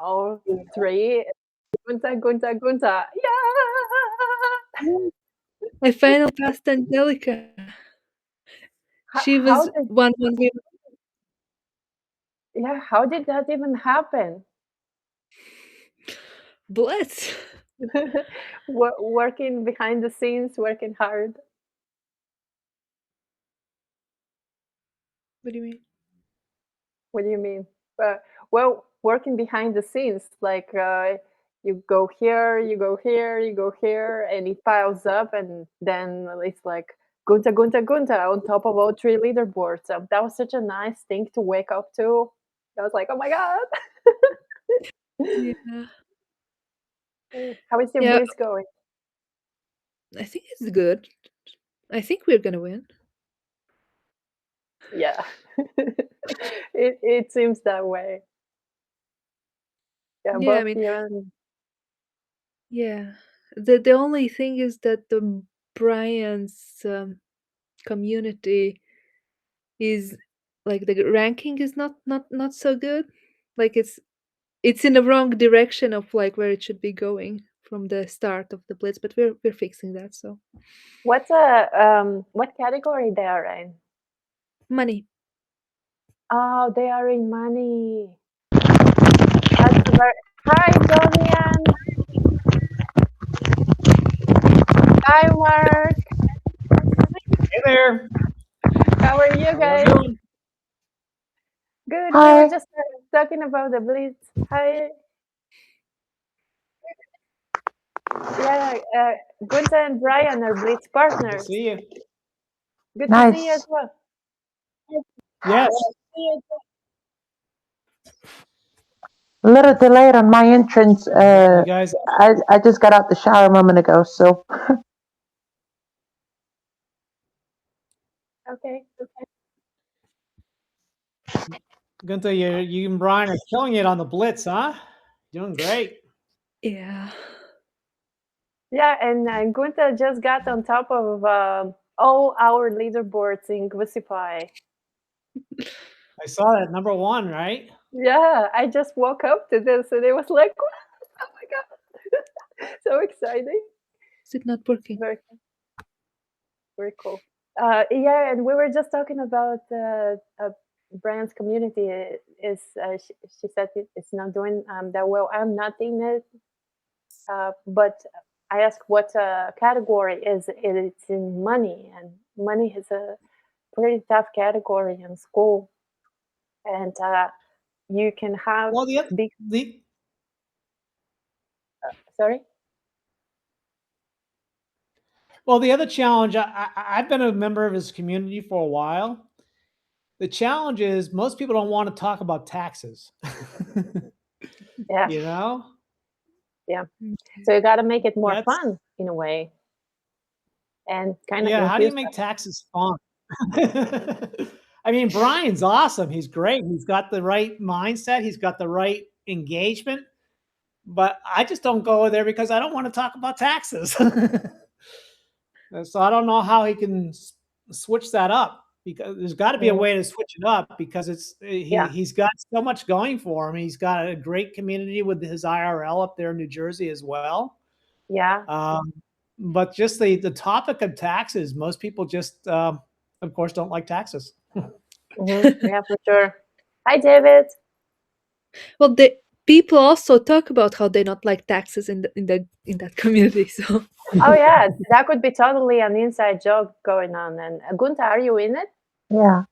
all three. Gunta, Gunta, Gunta. Yeah. I finally passed Angelica. She How was did 1-1. how did that even happen? Blitz. Working behind the scenes, working hard. What do you mean? What do you mean? Well, working behind the scenes, like you go here, you go here, you go here, and it piles up, and then it's like Gunta, Gunta, Gunta on top of all three leaderboards. That was such a nice thing to wake up to. I was like, oh my god. Yeah. How is your Yeah, blitz going? I think it's good. I think we're gonna win. Yeah, it seems that way. Yeah, Yeah, I both mean, you and yeah. The only thing is that the Brian's community is like the ranking is not so good. Like it's in the wrong direction of like where it should be going from the start of the blitz, but we're fixing that. So what category they are in? money. Oh, they are in money. That's a very Hi, Dorian. Hi, Mark. Hey there. How are you How y'all guys? doing? Good. We were Hi. just talking about the Blitz. Hi. Yeah, Gunta and Brian are Blitz Good to partners. see you. Good to see you as Nice. well. Yes. A little delayed on my entrance. You guys, I just got out the shower a moment ago, so Okay. Gunther, you and Brian are killing it on the blitz, huh? Doing great. Yeah. Yeah, and Gunta just got on top of all our leaderboards in Gusify. I saw that #1, right? Yeah, I just woke up to this and it was like, oh my god, so exciting. Is it not working? Very, very cool. Yeah, and we were just talking about Brian's community. She said it's not doing that well. I'm not in it, but I asked what category is it? It's in money, and money is a pretty tough category in school, and you can have Well, big. the Sorry. the other challenge. I've been a member of his community for a while. The challenge is most people don't want to talk about taxes. Yeah. You know. Yeah. So you got to make it more That's fun in a way, and kind of yeah. How do you confuse make them. taxes fun? I mean, Brian's awesome. He's great. He's got the right mindset. He's got the right engagement. But I just don't go there because I don't want to talk about taxes. So I don't know how he can switch that up, because there's got to be a way to switch it up, because he's got so much going for him. He's got a great community with his IRL up there in New Jersey as well. Yeah. But just the topic of taxes, most people just, of course, don't like taxes. Yeah, for sure. Hi, David. Well, the people also talk about how they not like taxes in that community. So Oh yeah, that could be totally an inside joke going on. And Gunta, are you in it? yeah.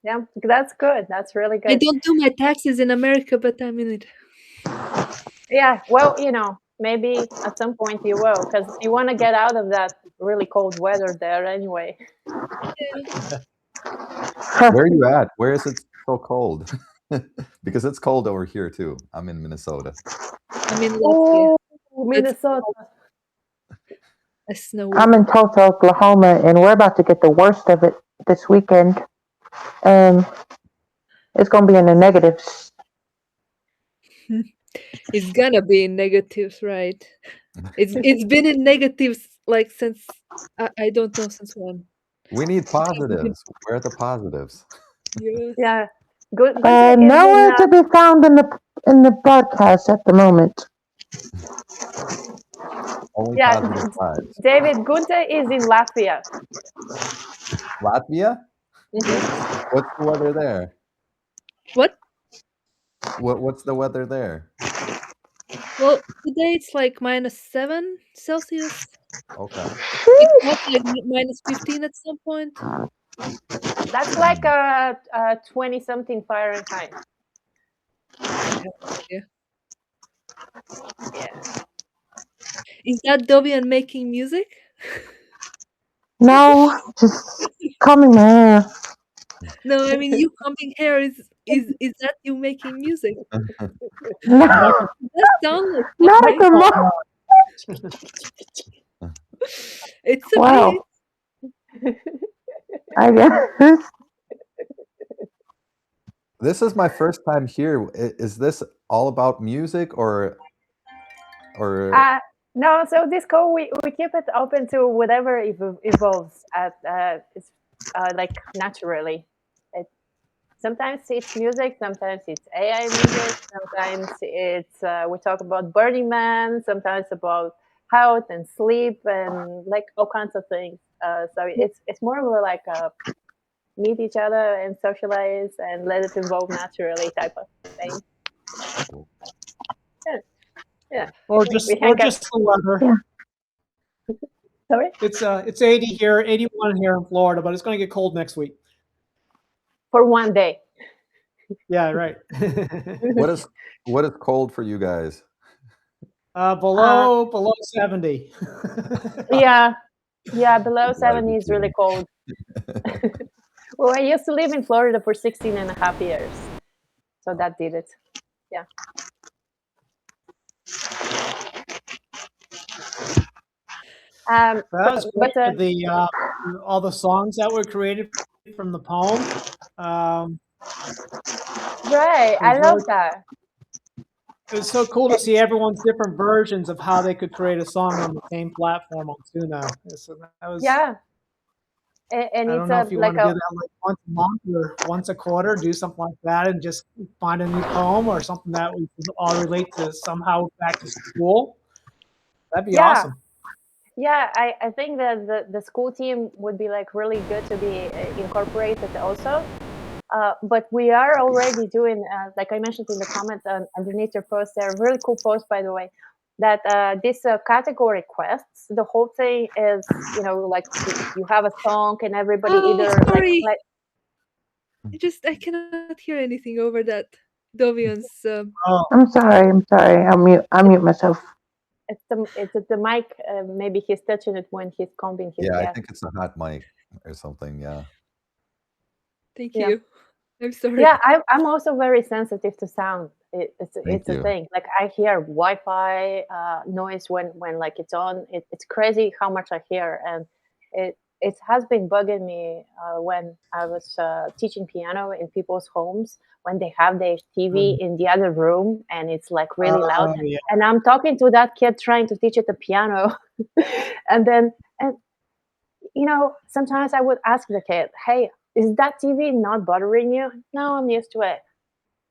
Yeah, that's good. That's really I good. don't do my taxes in America, but I'm in it. Yeah, well, maybe at some point you will, because you want to get out of that really cold weather there anyway. Where are you at? Where is it so cold? Because it's cold over here too. I'm in Minnesota. I'm in Oh, Latvia. Minnesota. It's snowy. I'm in Tulsa, Oklahoma, and we're about to get the worst of it this weekend. It's going to be in the negatives. It's gonna be in negatives, right? It's been in negatives like since I don't know since when. We need positives. Where are the positives? Yeah. Yeah, Gunta is Nowhere in to be found in the podcast at the moment. Only yeah, positive vibes. David. Gunta is in Latvia. Latvia? Mhm. What's the weather there? What? What's the weather there? Well, today it's like -7 Celsius. Okay. It got like -15 at some point. That's like a 20 something Fahrenheit. I have no idea. Yeah. Is that Dovian making music? No, just combing my hair. No, I mean you combing hair is that you making music? No, That sounds like not at something. the moment. It's a bit. Wow, I guess. This is my first time here. Is this all about music or Uh, no, so this call we keep it open to whatever evolves at it's like naturally. It, sometimes it's music, sometimes it's AI music, sometimes it's we talk about Burning Man, sometimes about health and sleep and like all kinds of things. So it's more of a like meet each other and socialize and let it evolve naturally type of thing. Yeah, yeah. Or We hang out. just the weather. Yeah. Sorry. It's 80 here, 81 here in Florida, but it's going to get cold next week. For one day. Yeah, right. what is cold for you guys? Below 70. Yeah, yeah, below You gotta 70 be is really kidding. cold. Well, I used to live in Florida for 16 and a half years. So that did it. Yeah. That was great But with the all the songs that were created from the poem. right, It I was love really, that. it was so cool to see everyone's different versions of how they could create a song on the same platform on Suno. So that was, Yeah, and I it's don't know if you like want to a do that like once a month or once a quarter, do something like that and just find a new poem or something that we could all relate to somehow back to school. That'd be yeah, awesome. yeah. I think that the school team would be like really good to be incorporated also. But we are already doing, like I mentioned in the comments underneath your post, there really cool post by the way, that this category quests, the whole thing is, like you have a song and everybody Oh, either sorry. like I cannot hear anything over that. Dovian's Oh, I'm sorry. I mute myself. it's the mic. Maybe he's touching it when he's combing his Yeah, I hair. think it's a hot mic or something. Yeah. thank Yeah. you. I'm sorry. Yeah, I'm also very sensitive to sound. Thank It's a you. thing. Like I hear Wi-Fi noise when like it's on. It's crazy how much I hear, and it has been bugging me when I was teaching piano in people's homes when they have their TV in the other room and it's like really loud. yeah. And I'm talking to that kid trying to teach it the piano, and then and sometimes I would ask the kid, "Hey, is that TV not bothering you?" "No, I'm used to it."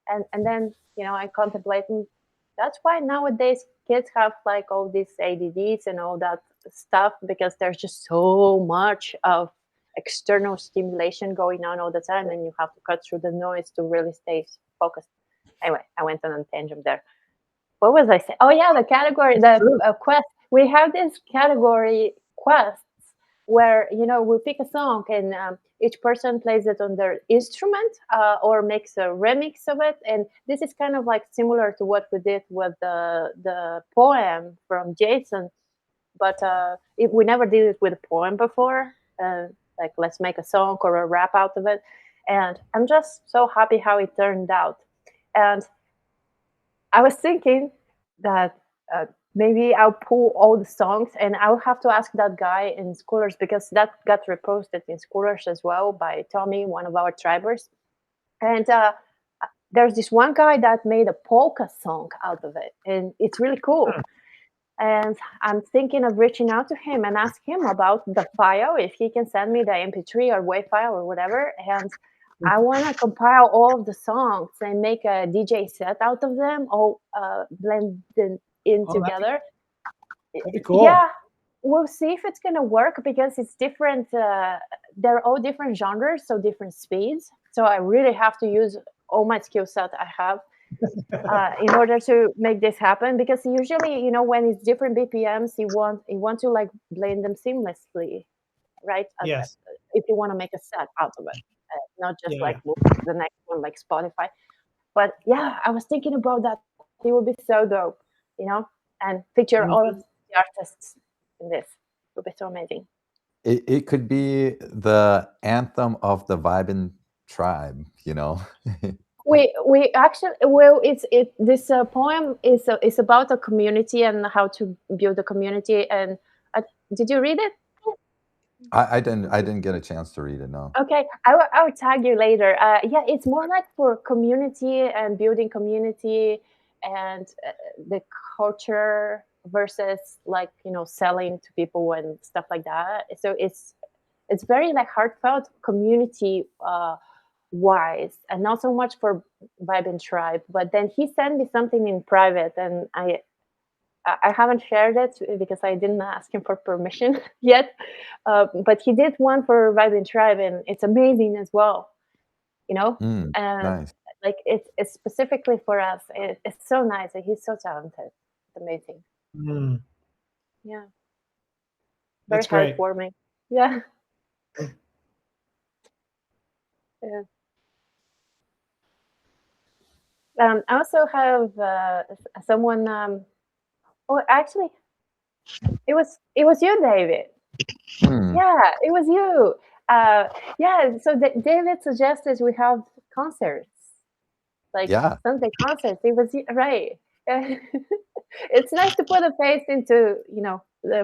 And then I contemplate, that's why nowadays kids have like all these ADDs and all that stuff because there's just so much of external stimulation going on all the time, and you have to cut through the noise to really stay focused. Anyway, I went on a tangent there. What was I saying? Oh yeah, the category, the True. quest. We have this category quests where we pick a song and each person plays it on their instrument or makes a remix of it. And this is kind of like similar to what we did with the poem from Jason, but we never did it with a poem before. Like let's make a song or a rap out of it. And I'm just so happy how it turned out. And I was thinking that maybe I'll pull all the songs and I'll have to ask that guy in Schoolers because that got reposted in Schoolers as well by Tommy, one of our tribers. And there's this one guy that made a polka song out of it, and it's really cool. And I'm thinking of reaching out to him and ask him about the file, if he can send me the MP3 or WAV file or whatever, and I want to compile all of the songs and make a DJ set out of them, all blend them in Oh, together. that'd be cool. Yeah, we'll see if it's gonna work because it's different. They're all different genres, so different speeds. So I really have to use all my skill set I have in order to make this happen. Because usually, when it's different BPMs, you want to like blend them seamlessly, right? Yes. If you want to make a set out of it, not just Yeah, like yeah. move to the next one like Spotify. But yeah, I was thinking about that. It would be so dope, and feature all of the artists in this. It would be so amazing. It could be the anthem of the Vibin tribe, you know? We actually, well, this poem is about a community and how to build a community. And did you read it? I didn't get a chance to read it, no. Okay, I will tag you later. Yeah, it's more like for community and building community and the culture versus like selling to people and stuff like that. So it's very like heartfelt community wise, and not so much for Vibe and Tribe. But then he sent me something in private, and I haven't shared it because I didn't ask him for permission yet. But he did one for Vibe and Tribe, and it's amazing as well. You know, and Nice. like it's specifically for us. It's so nice, and he's so talented. It's amazing. Mm, Yeah, very that's great. heartwarming. Yeah. Yeah. I also have someone. Oh, actually, it was you, David. Hmm. Yeah, it was you. Yeah. So David suggested we have concerts, like Yeah, Sunday concerts. It was right. It's nice to put a face into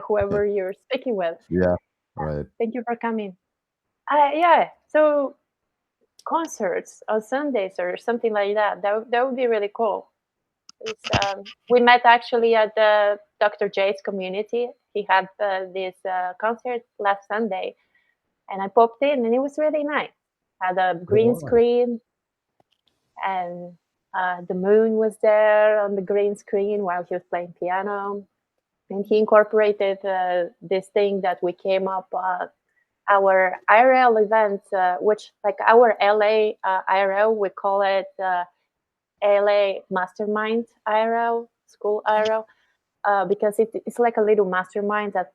whoever you're speaking with. yeah, right. Thank you for coming. Yeah. So concerts on Sundays or something like that. That would be really cool. We met actually at the Dr. J's community. He had this concert last Sunday, and I popped in, and it was really nice. Had a green Right. screen, and the moon was there on the green screen while he was playing piano. And he incorporated this thing that we came up our IRL event, which like our LA IRL, we call it LA Mastermind IRL, school IRL, because it's like a little mastermind that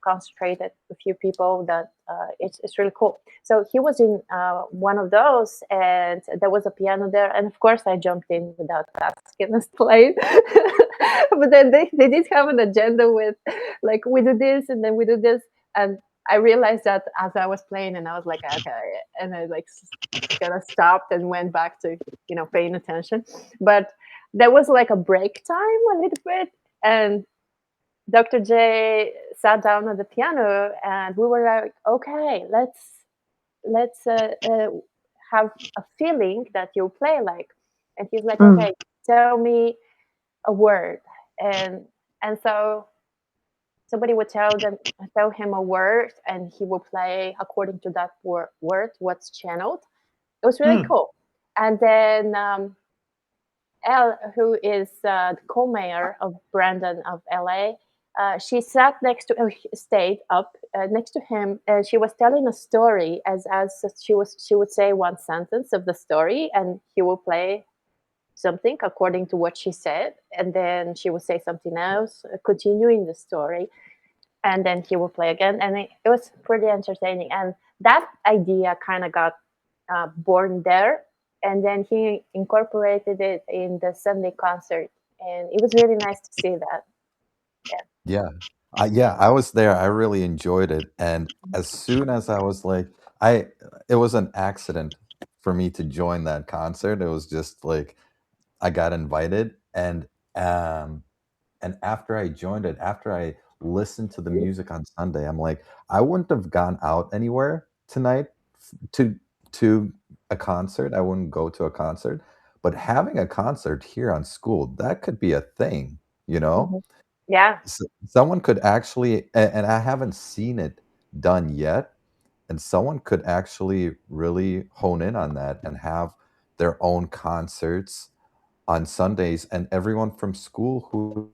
concentrated a few people that it's really cool. So he was in one of those, and there was a piano there, and of course I jumped in without asking us to play. But then they did have an agenda with like we do this and then we do this, and I realized that as I was playing, and I was like, okay, and I like kind of stopped and went back to paying attention. But there was like a break time a little bit, and Dr. J sat down at the piano, and we were like, okay, let's have a feeling that you play like. And he's like, okay, tell me a word, and so somebody would tell him a word, and he will play according to that word what's channeled. It was really cool. And then Elle, who is the co-mayor of Brandon of LA, she sat stayed up next to him. She was telling a story as she would say one sentence of the story, and he will play something according to what she said, and then she would say something else, continuing the story, and then he will play again, and it was pretty entertaining. And that idea kind of got born there, and then he incorporated it in the Sunday concert, and it was really nice to see that. Yeah. Yeah, I was there. I really enjoyed it. And as soon as I was like, it was an accident for me to join that concert. It was just like I got invited, um and after I joined it, after I listened to the music on Sunday, I'm like, I wouldn't have gone out anywhere tonight to a concert. I wouldn't go to a concert. But having a concert here on school, that could be a thing, you know? Mhm. Yeah. Someone could actually, and I haven't seen it done yet, and someone could actually really hone in on that and have their own concerts on Sundays, and everyone from school who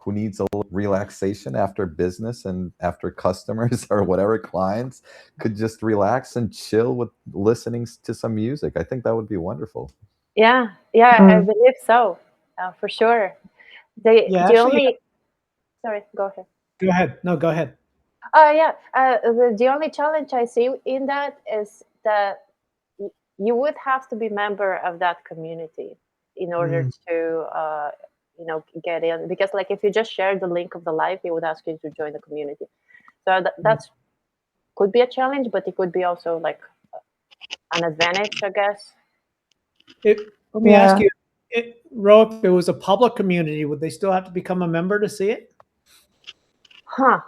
needs a little relaxation after business and after customers or whatever clients could just relax and chill with listening to some music. I think that would be wonderful. Yeah, yeah, I Mm. believe so, for sure. The Yeah, the actually, only sorry, go ahead. go ahead. No, go ahead. Yeah, the only challenge I see in that is that you would have to be member of that community in order Mm, to get in, because like if you just share the link of the live, it would ask you to join the community. So mm. that's could be a challenge, but it could be also like an advantage, I guess. Let me ask Yeah, you, Ro, if it was a public community, would they still have to become a member to see it? Huh.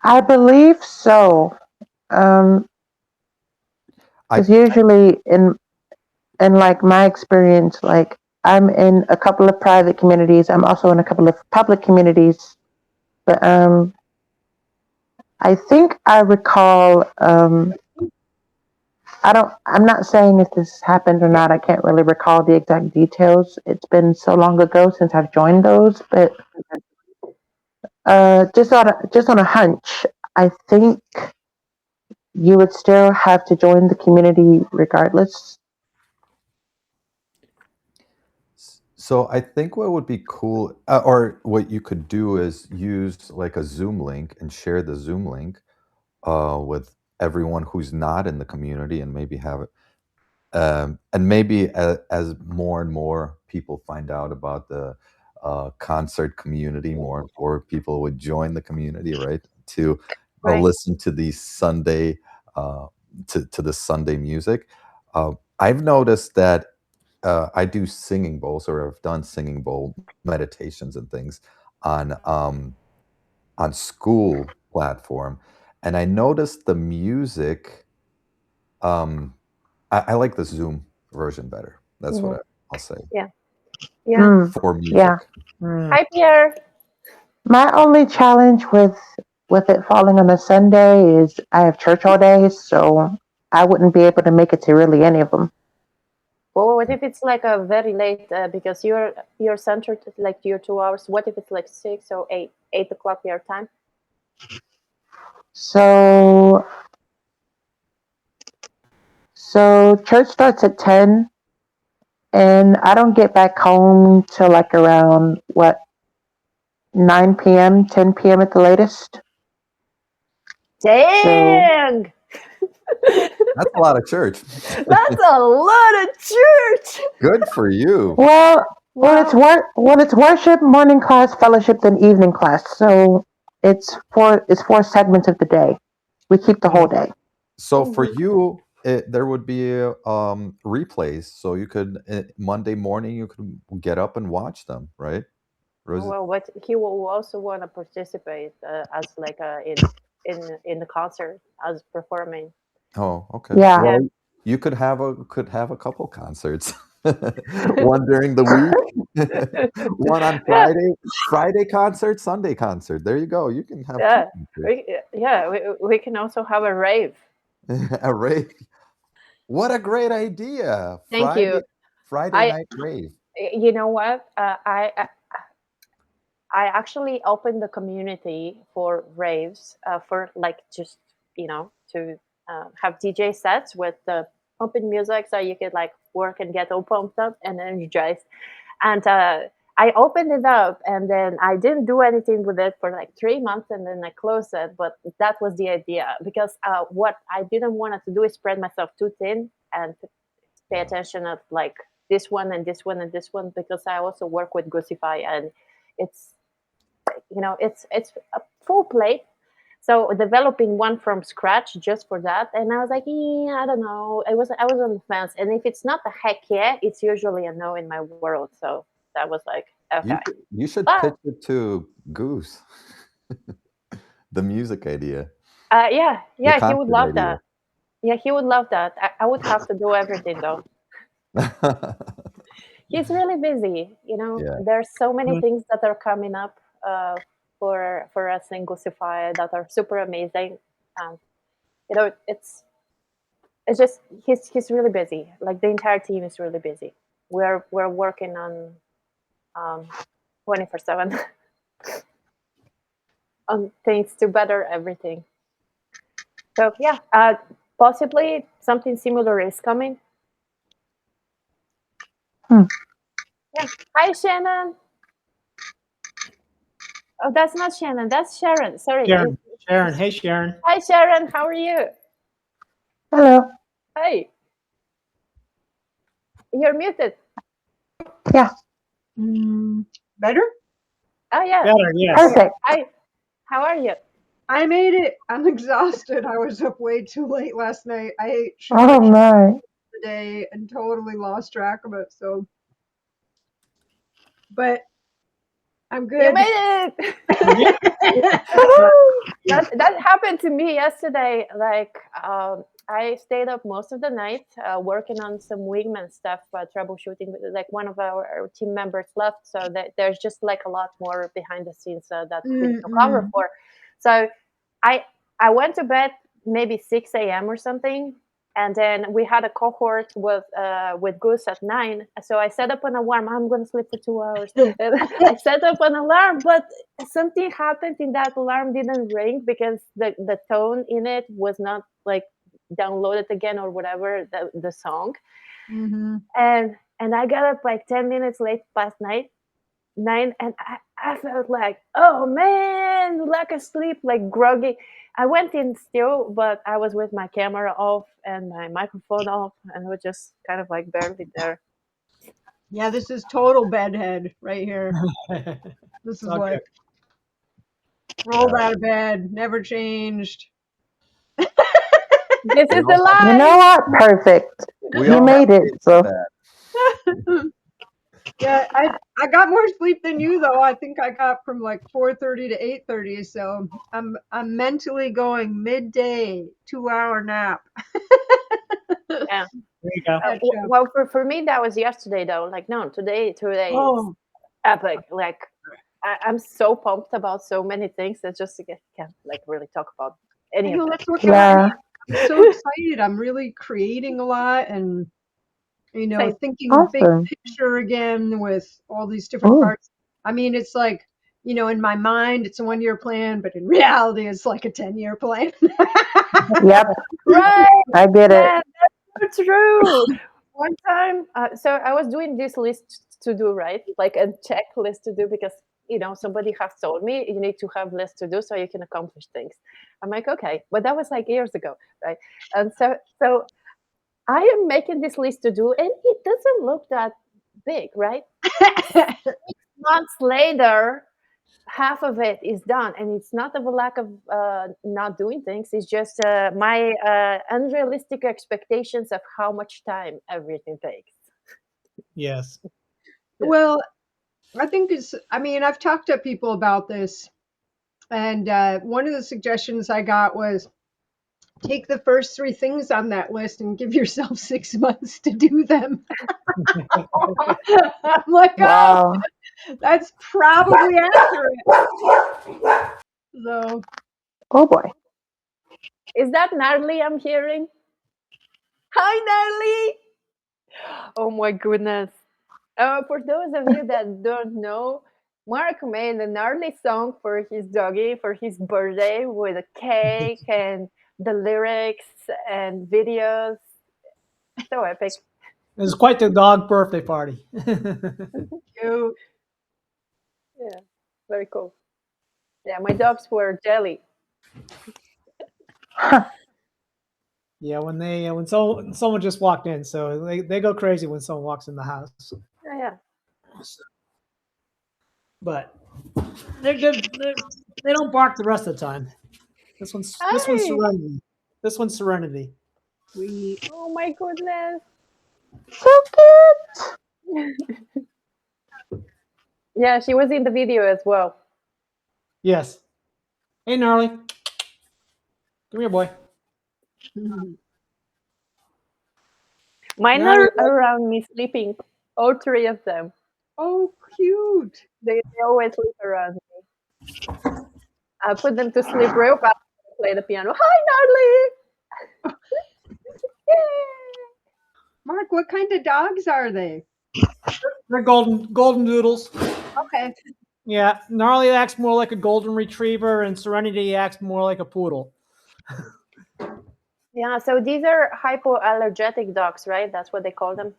I believe so. I Because usually in like my experience, like I'm in a couple of private communities. I'm also in a couple of public communities. But I think I recall. I'm not saying if this happened or not. I can't really recall the exact details. It's been so long ago since I've joined those. But just on a hunch, I think you would still have to join the community regardless. So I think what would be cool, or what you could do is use like a Zoom link and share the Zoom link with everyone who's not in the community, and maybe have it. And maybe as more and more people find out about the concert community, more and more people would join the community, right? To Right. listen to these Sunday, uh, to the Sunday music. I've noticed that I do singing bowls, or I've done singing bowl meditations and things on school platform, and I noticed the music. Um, I like the Zoom version better. That's what Hmm. I'll say Yeah. Yeah. Mm, for yeah. music. Mm. Hi, Pierre. My only challenge with it falling on a Sunday is I have church all day, so I wouldn't be able to make it to really any of them. Well, what if it's like a very late, because you're centered like your 2 hours? What if it's like 6 or 8 o'clock your time? So church starts at 10, and I don't get back home till like around what 9 p.m., 10 p.m. at the latest. So Dang, That's a lot of church. that's a lot of church. Good for you. well, Wow. it's worship, morning class, fellowship, then evening class. So it's four segments of the day. We keep the whole Mm. day. So for Hmm. you, there would be replays, so you could Monday morning you could get up and watch them, right, Rosie? Well, but he will also want to participate as like in the concert as performing. Oh, okay. Yeah. Yeah. Well, you could have a couple concerts. One during the week, one on Yeah. Friday concert, Sunday concert. There you go. You can have two Yeah. concerts. We can also have a rave. A rave. What a great idea. Thank you. Friday I night rave. You know what? I actually opened the community for raves, for like just to have DJ sets with the pumping music, so you could like work and get all pumped up and energized. And I opened it up, and then I didn't do anything with it for like 3 months, and then I closed it. But that was the idea, because what I didn't want to do is spread myself too thin and pay attention of like this one and this one and this one, because I also work with Goosify, and it's it's a full plate. So developing one from scratch just for that, and I was like, I don't know. I was on the fence, and if it's not a heck yeah, it's usually a no in my world. So that was like okay, You should but pitch it to Goose, the music idea, yeah, the yeah, he would concert love idea. that. Yeah, he would love that. I would have to do everything though. He's really busy. Yeah. There's so many Mm. things that are coming up for us in Goosify that are super amazing. Um, it's just he's really busy. Like the entire team is really busy. We're working on 24/7 on things to better everything. So yeah, possibly something similar is coming. Hmm. Yeah. Hi, Shannon. Oh, that's not Shannon. That's Sharon. Sorry. Sharon. Hey, Sharon. Hi, Sharon. How are you? Hello. Hey. You're muted. Yeah. Better? Oh yeah. Better, yes. Perfect. Hi. How are you? I made it. I'm exhausted. I was up way too late last night. I ate Oh sugar no. today and totally lost track of it. So, but I'm You good. made it. That happened to me yesterday. Like I stayed up most of the night working on some wingman stuff, troubleshooting. Like one of our team members left, so that there's just like a lot more behind the scenes that we need to cover for. So I I went to bed maybe 6 a.m. or something, and then we had a cohort with Goose at 9. So I set up an alarm. I'm going to sleep for 2 hours. And I set up an alarm, but something happened in that alarm didn't ring because the tone in it was not like downloaded again or whatever the song. And I got up like 10 minutes late past 9, and I felt like, oh man, lack of sleep, like groggy. I went in still, but I was with my camera off and my microphone off, and I was just kind of like barely there. Yeah, this is total bedhead right here. This is all like good. rolled out of bed, never changed. This is the You life. know what? Perfect. We You all made it. So that. Yeah, I got more sleep than you though. I think I got from like 4:30 to 8:30. So I'm mentally going midday 2-hour nap. Yeah. There you go. Well, for me that was yesterday though. Like no, today is Oh, epic. Like I'm so pumped about so many things that just can't like really talk about any of well, it. that's what yeah. I'm so excited. I'm really creating a lot and Same. thinking big Awesome. picture again with all these different Ooh. parts. I mean, it's like, in my mind, it's a 1-year plan, but in reality, it's like a 10-year plan. Yep. Right. I get it. Yeah, that's so true. One time, so I was doing this list to do, right? Like a checklist to do because somebody has told me you need to have list to do so you can accomplish things. I'm like, okay, but that was like years ago, right? And so I am making this list to do, and it doesn't look that big, right? 6 months later, half of it is done, and it's not of a lack of not doing things. It's just my unrealistic expectations of how much time everything takes. Yes. Well, I think I've talked to people about this, and one of the suggestions I got was take the first 3 things on that list and give yourself 6 months to do them. I'm like, Wow. that's probably accurate. So, Oh boy. Is that Gnarly I'm hearing? Hi, Gnarly! Oh my goodness. For those of you that don't know, Mark made a Gnarly song for his doggy for his birthday with a cake and the lyrics and videos. So epic. It was quite the dog birthday party. cute. Yeah, very cool. Yeah, my dogs were jelly. Yeah, when someone just walked in, so they go crazy when someone walks in the house. Yeah. But they're good. They don't bark the rest of the time. This one's Hi. Serenity. This one's Serenity. Sweet. Oh my goodness. So cute. Yeah, she was in the video as well. Yes. Hey, Gnarly. Come here, boy. Mine are around me sleeping. All 3 of them. Oh, cute. They always sleep around me. I put them to sleep real fast. Play the piano. Hi, Gnarly. Mark, what kind of dogs are they? They're golden doodles. Okay. Yeah, Gnarly acts more like a golden retriever, and Serenity acts more like a poodle. Yeah, so these are hypoallergenic dogs, right? That's what they call them.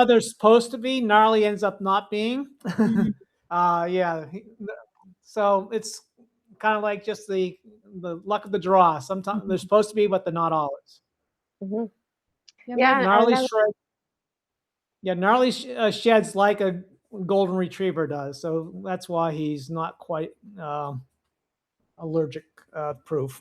They're supposed to be. Gnarly ends up not being. Mhm. Yeah. So it's kind of like just the luck of the draw. Sometimes they're supposed to be, but they're not always. Hmm. Yeah, Yeah, Gnarly and shred. Yeah, Gnarly sheds like a golden retriever does, so that's why he's not quite allergic proof.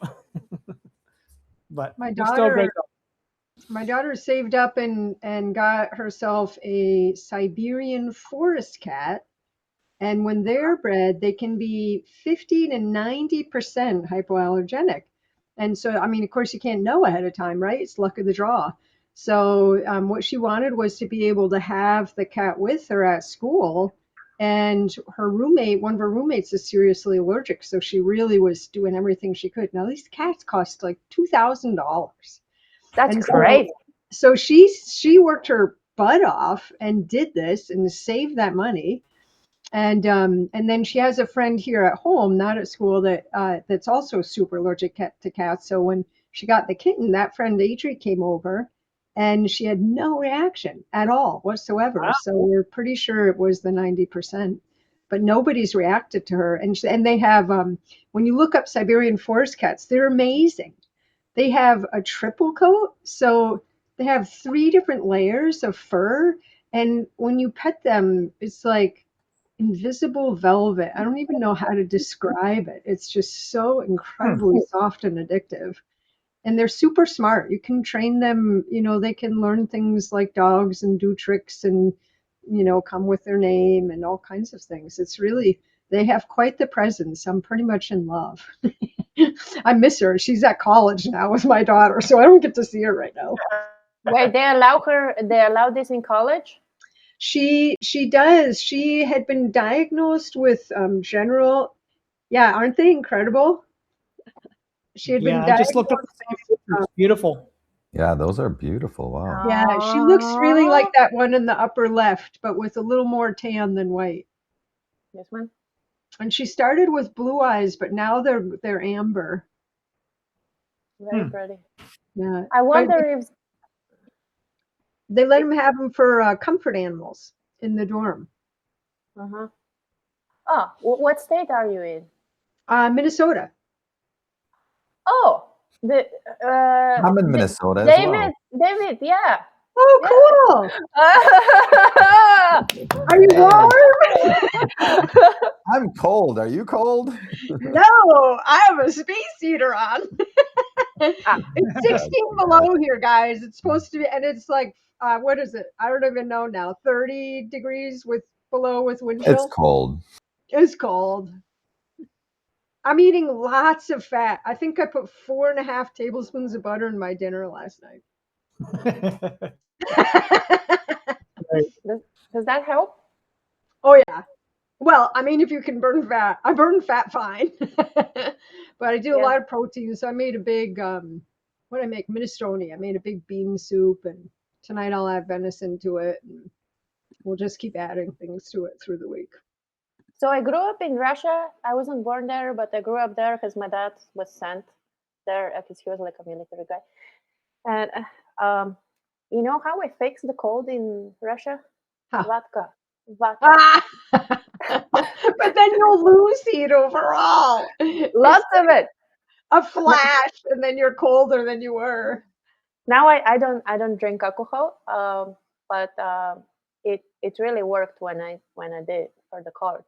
But my they're still great daughter, my daughter saved up and got herself a Siberian forest cat. And when they're bred, they can be 50 to 90% hypoallergenic. And so, I mean, of course, you can't know ahead of time, right? It's luck of the draw. So, what she wanted was to be able to have the cat with her at school. And her roommate, one of her roommates, is seriously allergic. So she really was doing everything she could. Now, these cats cost like $2,000. that's And crazy. so she worked her butt off and did this and saved that money. And then she has a friend here at home, not at school, that's also super allergic to cats. So when she got the kitten, that friend Adri came over, and she had no reaction at all whatsoever. Wow. So we're pretty sure it was the 90%, but nobody's reacted to her. And they have when you look up Siberian forest cats, they're amazing. They have a triple coat, so they have 3 different layers of fur, and when you pet them, it's like invisible velvet. I don't even know how to describe it. It's just so incredibly soft and addictive. And they're super smart. You can train them, they can learn things like dogs and do tricks and, come with their name and all kinds of things. It's really, they have quite the presence. I'm pretty much in love. I miss her. She's at college now with my daughter, so I don't get to see her right now. Wait, they allow this in college? She does. She had been diagnosed with general. Yeah, aren't they incredible? She had been Yeah, I just looked up diagnosed. the same pictures. Beautiful. Yeah, those are beautiful. Wow. Yeah, she looks really like that one in the upper left, but with a little more tan than white. This one? And she started with blue eyes, but now they're amber. Very pretty. Yeah, I but wonder if they let them have them for comfort animals in the dorm. uh-huh. Oh, what state are you in? Minnesota. Oh, the I'm in Minnesota as David, well. David, yeah. Oh, cool. Are you warm? I'm cold. Are you cold? No, I have a space heater on. It's 16 below here, guys. It's supposed to be, and it's like, what is it? I don't even know now. 30 degrees with below with wind It's chill. cold. It's cold. I'm eating lots of fat. I think I put 4.5 tablespoons of butter in my dinner last night. Does that help? Oh yeah. Well, I mean, if you can burn fat, I burn fat fine. But I do a Yeah. lot of protein, so I made a big what I make minestrone. I made a big bean soup, and tonight I'll add venison to it, and we'll just keep adding things to it through the week. So I grew up in Russia. I wasn't born there, but I grew up there because my dad was sent there because he was like a military guy. And you know how we fix the cold in Russia? Huh. Vodka. Vodka. Ah! But then you'll lose heat overall. Lots of it. A flash, and then you're colder than you were. Now I don't drink alcohol, but it really worked when I did for the cold.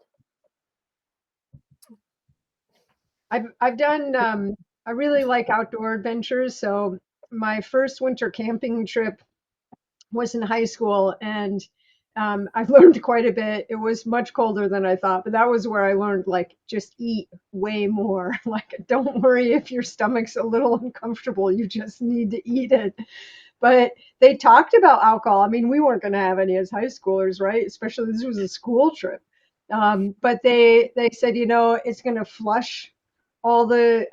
I've done I really like outdoor adventures, so my first winter camping trip was in high school, and I've learned quite a bit. It was much colder than I thought, but that was where I learned, like, just eat way more. Like, don't worry if your stomach's a little uncomfortable, you just need to eat it. But they talked about alcohol. I mean, we weren't going to have any as high schoolers, right? Especially this was a school trip. But they said, it's going to flush all the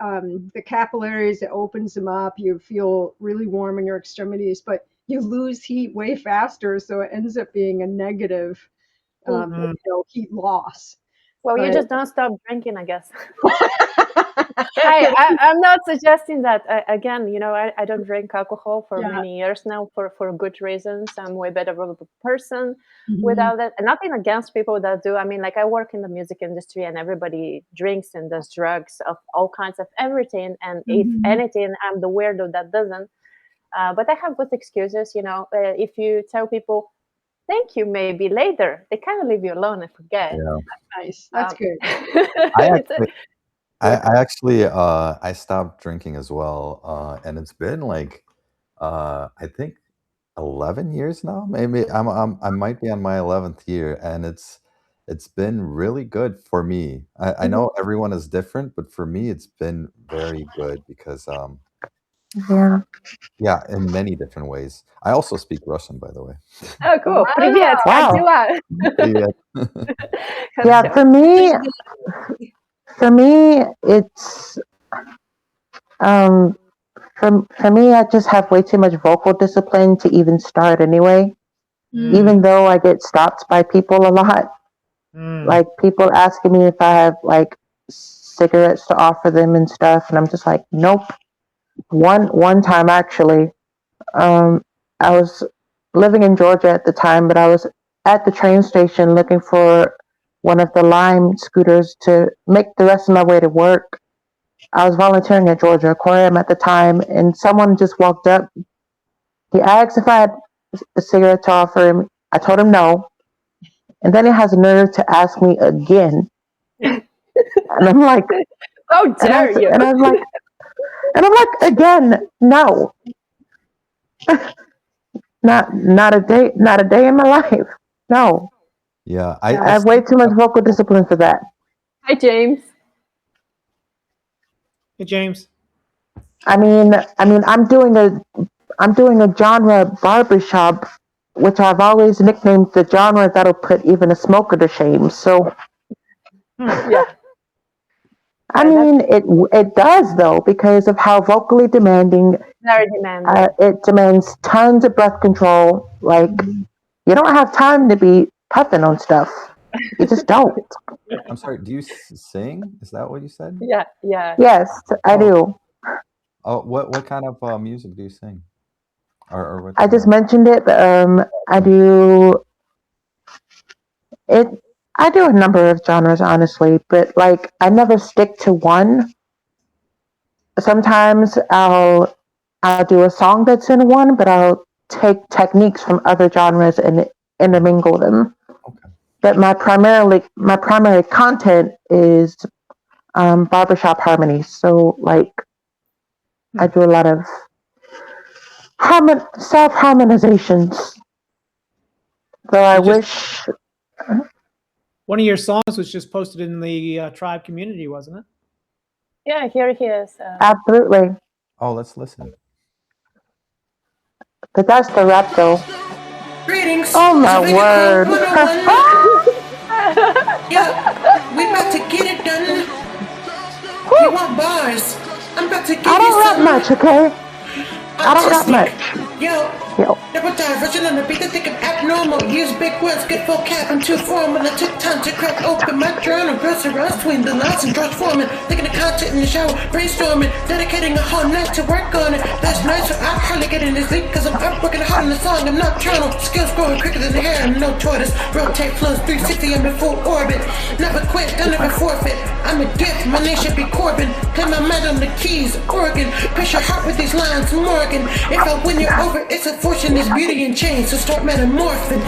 capillaries, it opens them up. You feel really warm in your extremities, but you lose heat way faster, so it ends up being a negative, Mm. heat loss. Well, you But just don't stop drinking, I guess. I'm not suggesting that. Again, I don't drink alcohol for yeah. many years now for good reasons. I'm way better of a person Mhm. without it. And nothing against people that do. I mean, like I work in the music industry and everybody drinks and does drugs of all kinds of everything. And if Mhm. anything, I'm the weirdo that doesn't. But I have good excuses. If you tell people, thank you, maybe later, they kind of leave you alone and forget. Yeah. Nice. That's good. I It's actually good. I actually I stopped drinking as well, and it's been like I think 11 years now. Maybe I might be on my 11th year, and it's been really good for me. I Mhm. know everyone is different, but for me, it's been very good because Yeah. yeah, in many different ways. I also speak Russian, by the way. Oh, cool. Привет, Wow. как Wow. дела? Yeah. Yeah. Хорошо. For me, it's um, for me, I just have way too much vocal discipline to even start anyway. Even though I get stopped by people a lot, Mm. like people asking me if I have like cigarettes to offer them and stuff, and I'm just like, nope. One time actually, um, I was living in Georgia at the time, but I was at the train station looking for one of the Lime scooters to make the rest of my way to work. I was volunteering at Georgia Aquarium at the time, and someone just walked up. He asked if I had a cigarette to offer him. I told him no, and then he has the nerve to ask me again, and I'm like, How dare you? and I'm like, again, no, not a day in my life. No, Yeah, I I have way too much vocal discipline for that. Hi, James. Hey, James. I'm doing a genre barbershop, which I've always nicknamed the genre that'll put even a smoker to shame. So, Yeah. I Yeah, that's mean, it does though because of how vocally demanding. very demanding. It demands tons of breath control. Like you don't have time to be puffing on stuff. You just don't. I'm sorry. Do you sing? Is that what you said? Yeah, yeah. Yes, I Oh, do. oh, what kind of music do you sing? Or what I just genre? mentioned it. But, I do it. I do a number of genres, honestly, but like I never stick to one. Sometimes I'll do a song that's in one, but I'll take techniques from other genres and intermingle them. Okay. But my primary content is barbershop harmonies. So like I do a lot of self harmonizations. Though I You just wish, one of your songs was just posted in the tribe community, wasn't it? Yeah, here he is. absolutely, Oh, let's listen. but that's the rap though. Greetings Oh to my Baby Code word! 101. Yeah, we about to get it done. You want bars? I'm about to I give you don't rap some much, okay? I don't rap artistic. much. Yo, Yo, double diversion on the beat. I think I'm abnormal. Use big words, good vocab. I'm too formal. I took time to crack open my journal. Girls around between the lines and George Foreman. Thinking of content in the shower, brainstorming. Dedicating a whole night to work on it. That's nice, so I hardly get any sleep. Cause I'm up working hard on the song. I'm nocturnal. Skills growing quicker than the hair. I'm no tortoise. Rotate flows 360. I'm in full orbit. Never quit, don't ever forfeit. I'm a gift. My name should be Corbin. Play my mind on the keys, Oregon. Press your heart with these lines, Morgan. If I win you over, it's a fortune, it's beauty and change. So start metamorphing.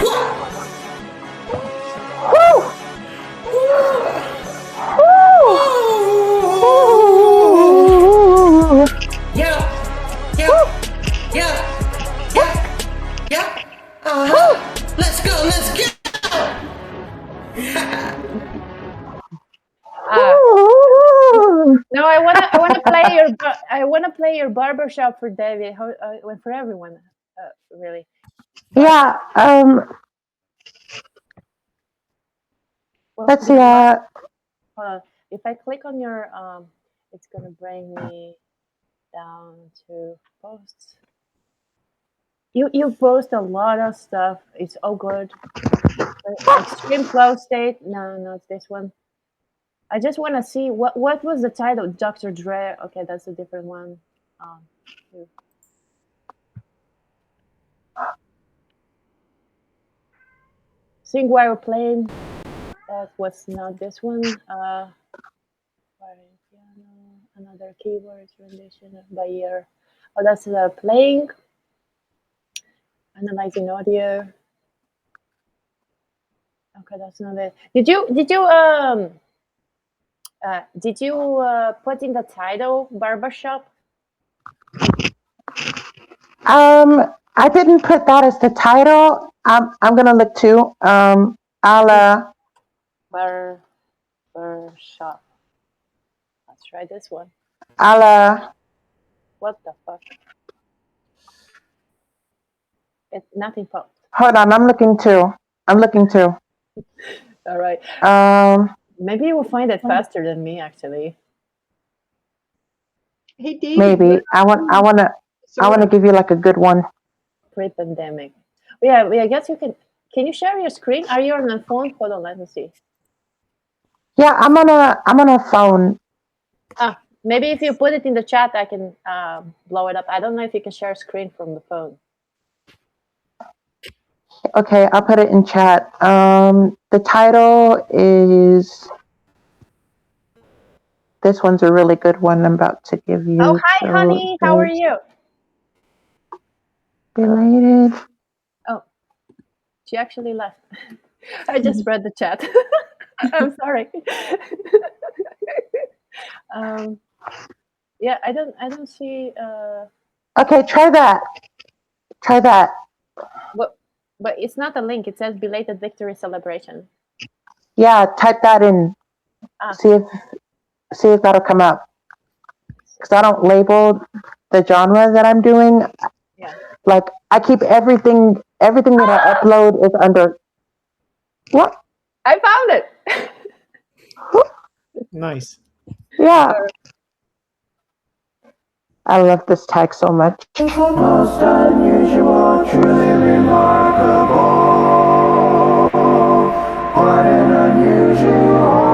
Yeah, yeah, yeah, yeah, yeah. Let's go, let's go. No, I wanna play your barbershop for David, for everyone, really. But yeah. well, Let's do see. you mind? If I click on your it's gonna bring me down to posts. You post a lot of stuff. It's all good. Extreme flow state. No, not this one. I just want to see what was the title. Dr. Dre. Okay, that's a different one. Um, Sing while playing. That was not this one. Piano, another keyboard rendition by ear. Oh, that's playing. Analyzing audio. Okay, that's not it. Did you put in the title barbershop? I didn't put that as the title. I'm gonna look too. I'll Barbershop. Let's try this one. I'll What the fuck? Nothing popped. hold on. I'm looking too. All right. Maybe you will find it faster than me, actually. Hey, David. Maybe I want to give you like a good one. Pre-pandemic. Yeah. I guess you can. Can you share your screen? Are you on the phone? Hold on. Let me see. Yeah, I'm on a phone. Maybe if you put it in the chat, I can blow it up. I don't know if you can share screen from the phone. Okay, I'll put it in chat. The title is. This one's a really good one. I'm about to give you. Oh, hi, honey. How are you? Related. Oh, she actually left. I just read the chat. I'm sorry. Yeah, I don't see. Okay, try that. But it's not a link. It says belated victory celebration. Yeah, type that in. See if that'll come up. Because I don't label the genre that I'm doing. Yeah. Like I keep everything that I upload is under. What? I found it. Nice. Yeah. I love this tag so much. Most unusual, truly remarkable. What an unusual.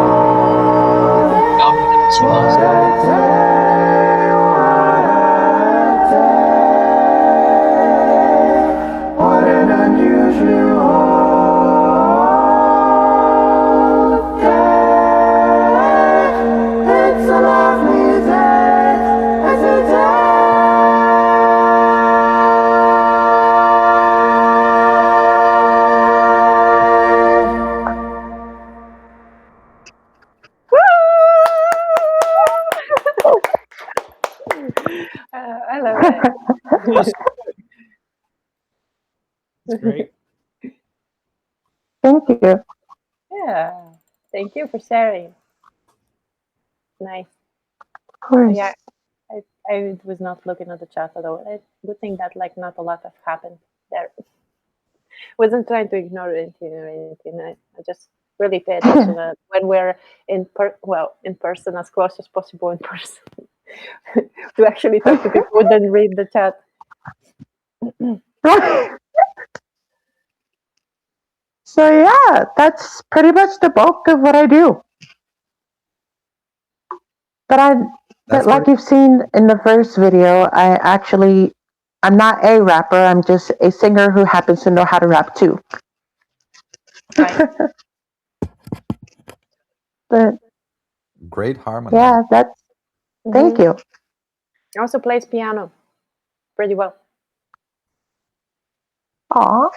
What a day, what an unusual day. It's a lovely day. It's a day. I love it. That's great. Thank you. Yeah. Thank you for sharing. Nice. Of course. Yeah. I was not looking at the chat at all. I would think that like not a lot has happened there. Wasn't trying to ignore anything or anything. I just really pay attention when we're in person as close as possible in person to actually talk to people who then read the chat. So yeah, that's pretty much the bulk of what I do. But like you've seen in the first video, I'm not a rapper. I'm just a singer who happens to know how to rap too. Right. But Great harmony. yeah, that's. Thank you. He also plays piano pretty well. Aw.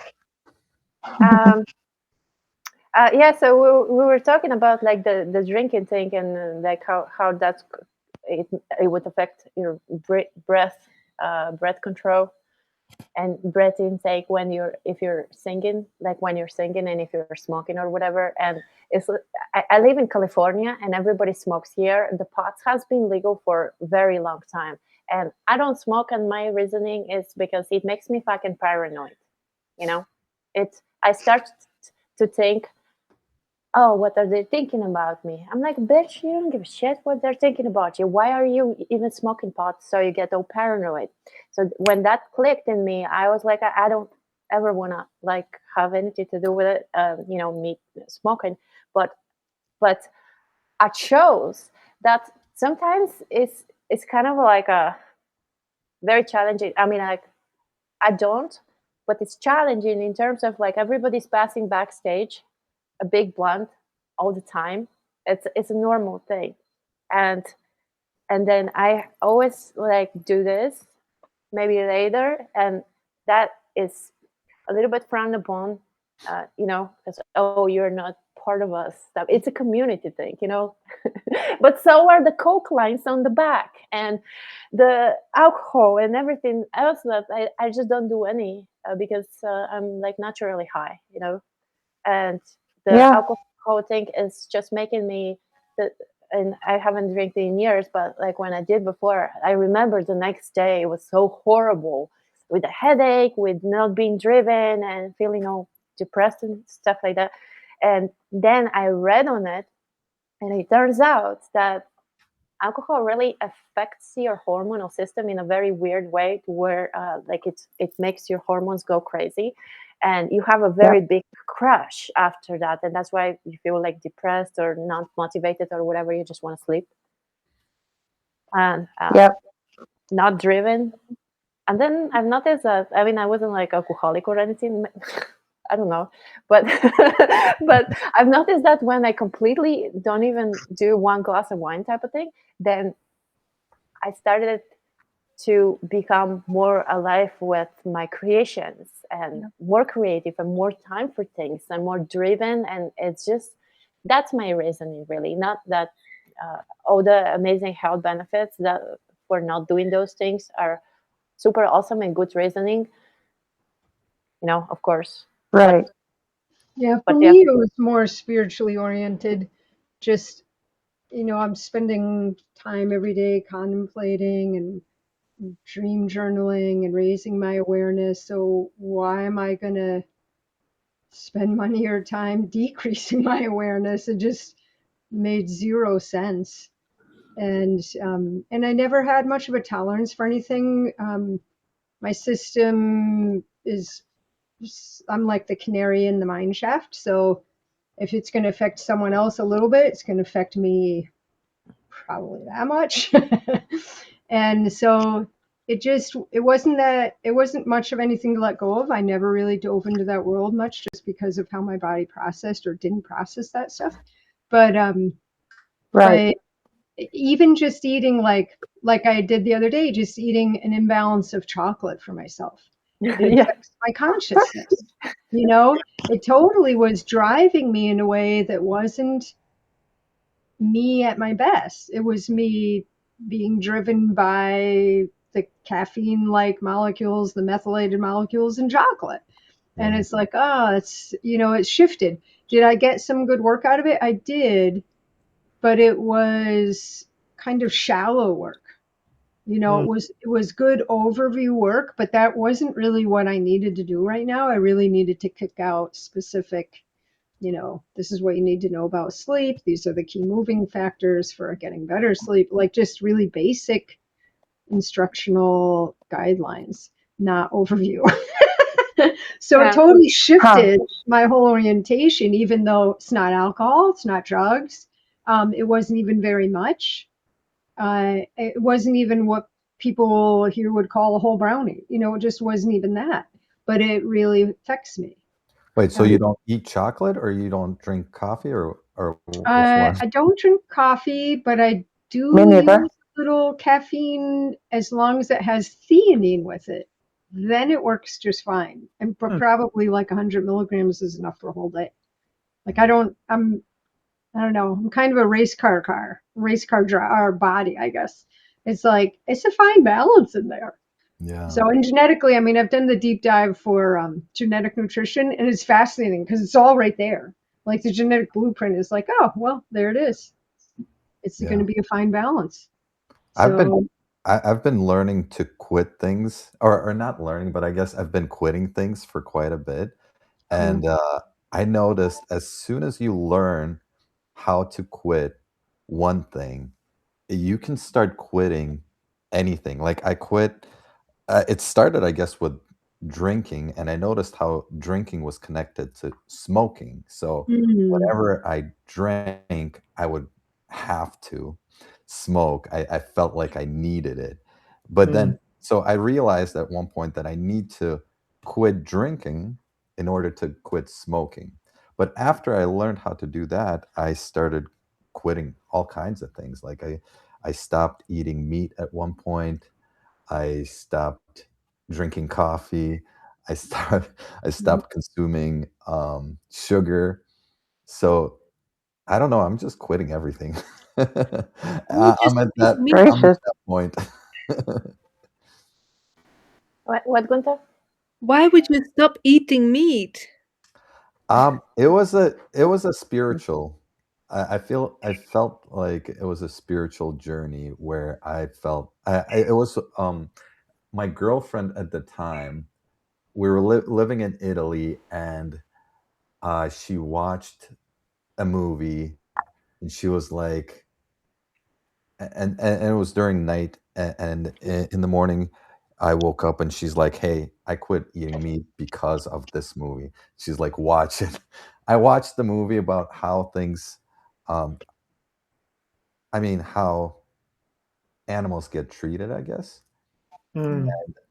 Yeah, so we were talking about like the drinking thing and like how that's it would affect your breath control and breath intake if you're singing, like when you're singing and if you're smoking or whatever. And I live in California and everybody smokes here. The pot has been legal for a very long time, and I don't smoke. And my reasoning is because it makes me fucking paranoid. You know, I start to think oh, what are they thinking about me? I'm like, bitch, you don't give a shit what they're thinking about you. Why are you even smoking pot? So you get all paranoid. So when that clicked in me, I was like, I don't ever want to like have anything to do with it. Me smoking, but but I chose that sometimes it's kind of like a very challenging. I mean, like I don't, but it's challenging in terms of like everybody's passing backstage a big blunt all the time. It's a normal thing, and then I always like do this maybe later, and that is a little bit frowned upon. Because oh, you're not part of us. It's a community thing. But so are the coke lines on the back and the alcohol and everything else that I just don't do any because I'm like naturally high. And the Yeah. alcohol thing is just making me the and I haven't drank in years, but like when I did before, I remember the next day it was so horrible with a headache, with not being driven and feeling all depressed and stuff like that. And then I read on it, and it turns out that alcohol really affects your hormonal system in a very weird way to where like it makes your hormones go crazy, and you have a very Yep. big crash after that, and that's why you feel like depressed or not motivated or whatever. You just want to sleep and Yep. not driven. And then I've noticed that, I mean, I wasn't like alcoholic or anything. I don't know, but but I've noticed that when I completely don't even do one glass of wine type of thing, then I started to become more alive with my creations and more creative and more time for things and more driven. And it's just that's my reasoning, really. Not that all the amazing health benefits that for not doing those things are super awesome and good reasoning, of course. Right. Yeah, for But yeah, me, it was more spiritually oriented. Just, I'm spending time every day contemplating and dream journaling and raising my awareness. So why am I going to spend money or time decreasing my awareness? It just made zero sense. And I never had much of a tolerance for anything. My system is, I'm like the canary in the mine shaft. So if it's going to affect someone else a little bit, it's going to affect me probably that much. And so it wasn't much of anything to let go of. I never really dove into that world much just because of how my body processed or didn't process that stuff. But Right. but even just eating like I did the other day, just eating an imbalance of chocolate for myself, it yeah, affects my consciousness. It totally was driving me in a way that wasn't me at my best. It was me being driven by the caffeine like molecules, the methylated molecules in chocolate. And it's like, it's shifted. Did I get some good work out of it? I did, but it was kind of shallow work. It was good overview work, but that wasn't really what I needed to do right now. I really needed to kick out specific, this is what you need to know about sleep. These are the key moving factors for getting better sleep, like just really basic instructional guidelines, not overview. So it yeah, totally Huh. shifted my whole orientation, even though it's not alcohol, it's not drugs. It wasn't even very much. It wasn't even what people here would call a whole brownie. It just wasn't even that. But it really affects me. Wait, so you Um, don't eat chocolate or you don't drink coffee or which one? I don't drink coffee, but I Me do neither. use a little caffeine as long as it has theanine with it. Then it works just fine. And Hmm. probably like 100 milligrams is enough for a whole day. Like I don't know. I'm kind of a race car body, I guess. It's like it's a fine balance in there. Yeah. So, and genetically, I mean, I've done the deep dive for genetic nutrition, and it's fascinating because it's all right there. Like the genetic blueprint is like, oh, well, there it is. It's going Yeah. to be a fine balance. I've been So, I've been learning to quit things or not learning, but I guess I've been quitting things for quite a bit. yeah. And I noticed as soon as you learn how to quit one thing, you can start quitting anything. Like I quit it started, I guess, with drinking, and I noticed how drinking was connected to smoking. So Mm. whenever I drank, I would have to smoke. I felt like I needed it. But Mm. then, so I realized at one point that I need to quit drinking in order to quit smoking. But after I learned how to do that, I started quitting all kinds of things. Like I stopped eating meat at one point. I stopped drinking coffee. I start I Mm. stopped consuming sugar. So I don't know. I'm just quitting everything. Why would you I'm at stop that. meat? I'm at Gracious. that point. What, Gunther? Why would you stop eating meat? It was a spiritual. I felt like it was a spiritual journey where I felt it was my girlfriend at the time. We were living in Italy, and she watched a movie, and she was like, and it was during night, and in the morning, I woke up, and she's like, "Hey, I quit eating meat because of this movie." She's like, "Watch it." I watched the movie about how things, um, I mean, how animals get treated, I guess, Mm.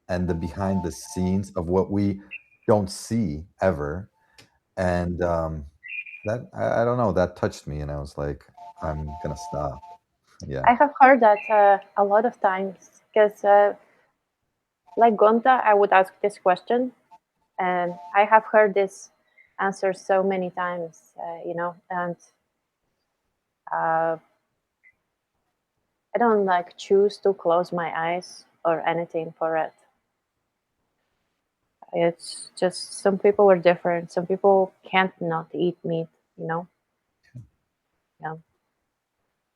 and the behind the scenes of what we don't see ever, and that I don't know, that touched me, and I was like, "I'm gonna stop." Yeah. I have heard that a lot of times because, like Gunther, I would ask this question, and I have heard this answer so many times, and uh, I don't like choose to close my eyes or anything for it. It's just some people are different. Some people can't not eat meat, you know. Yeah,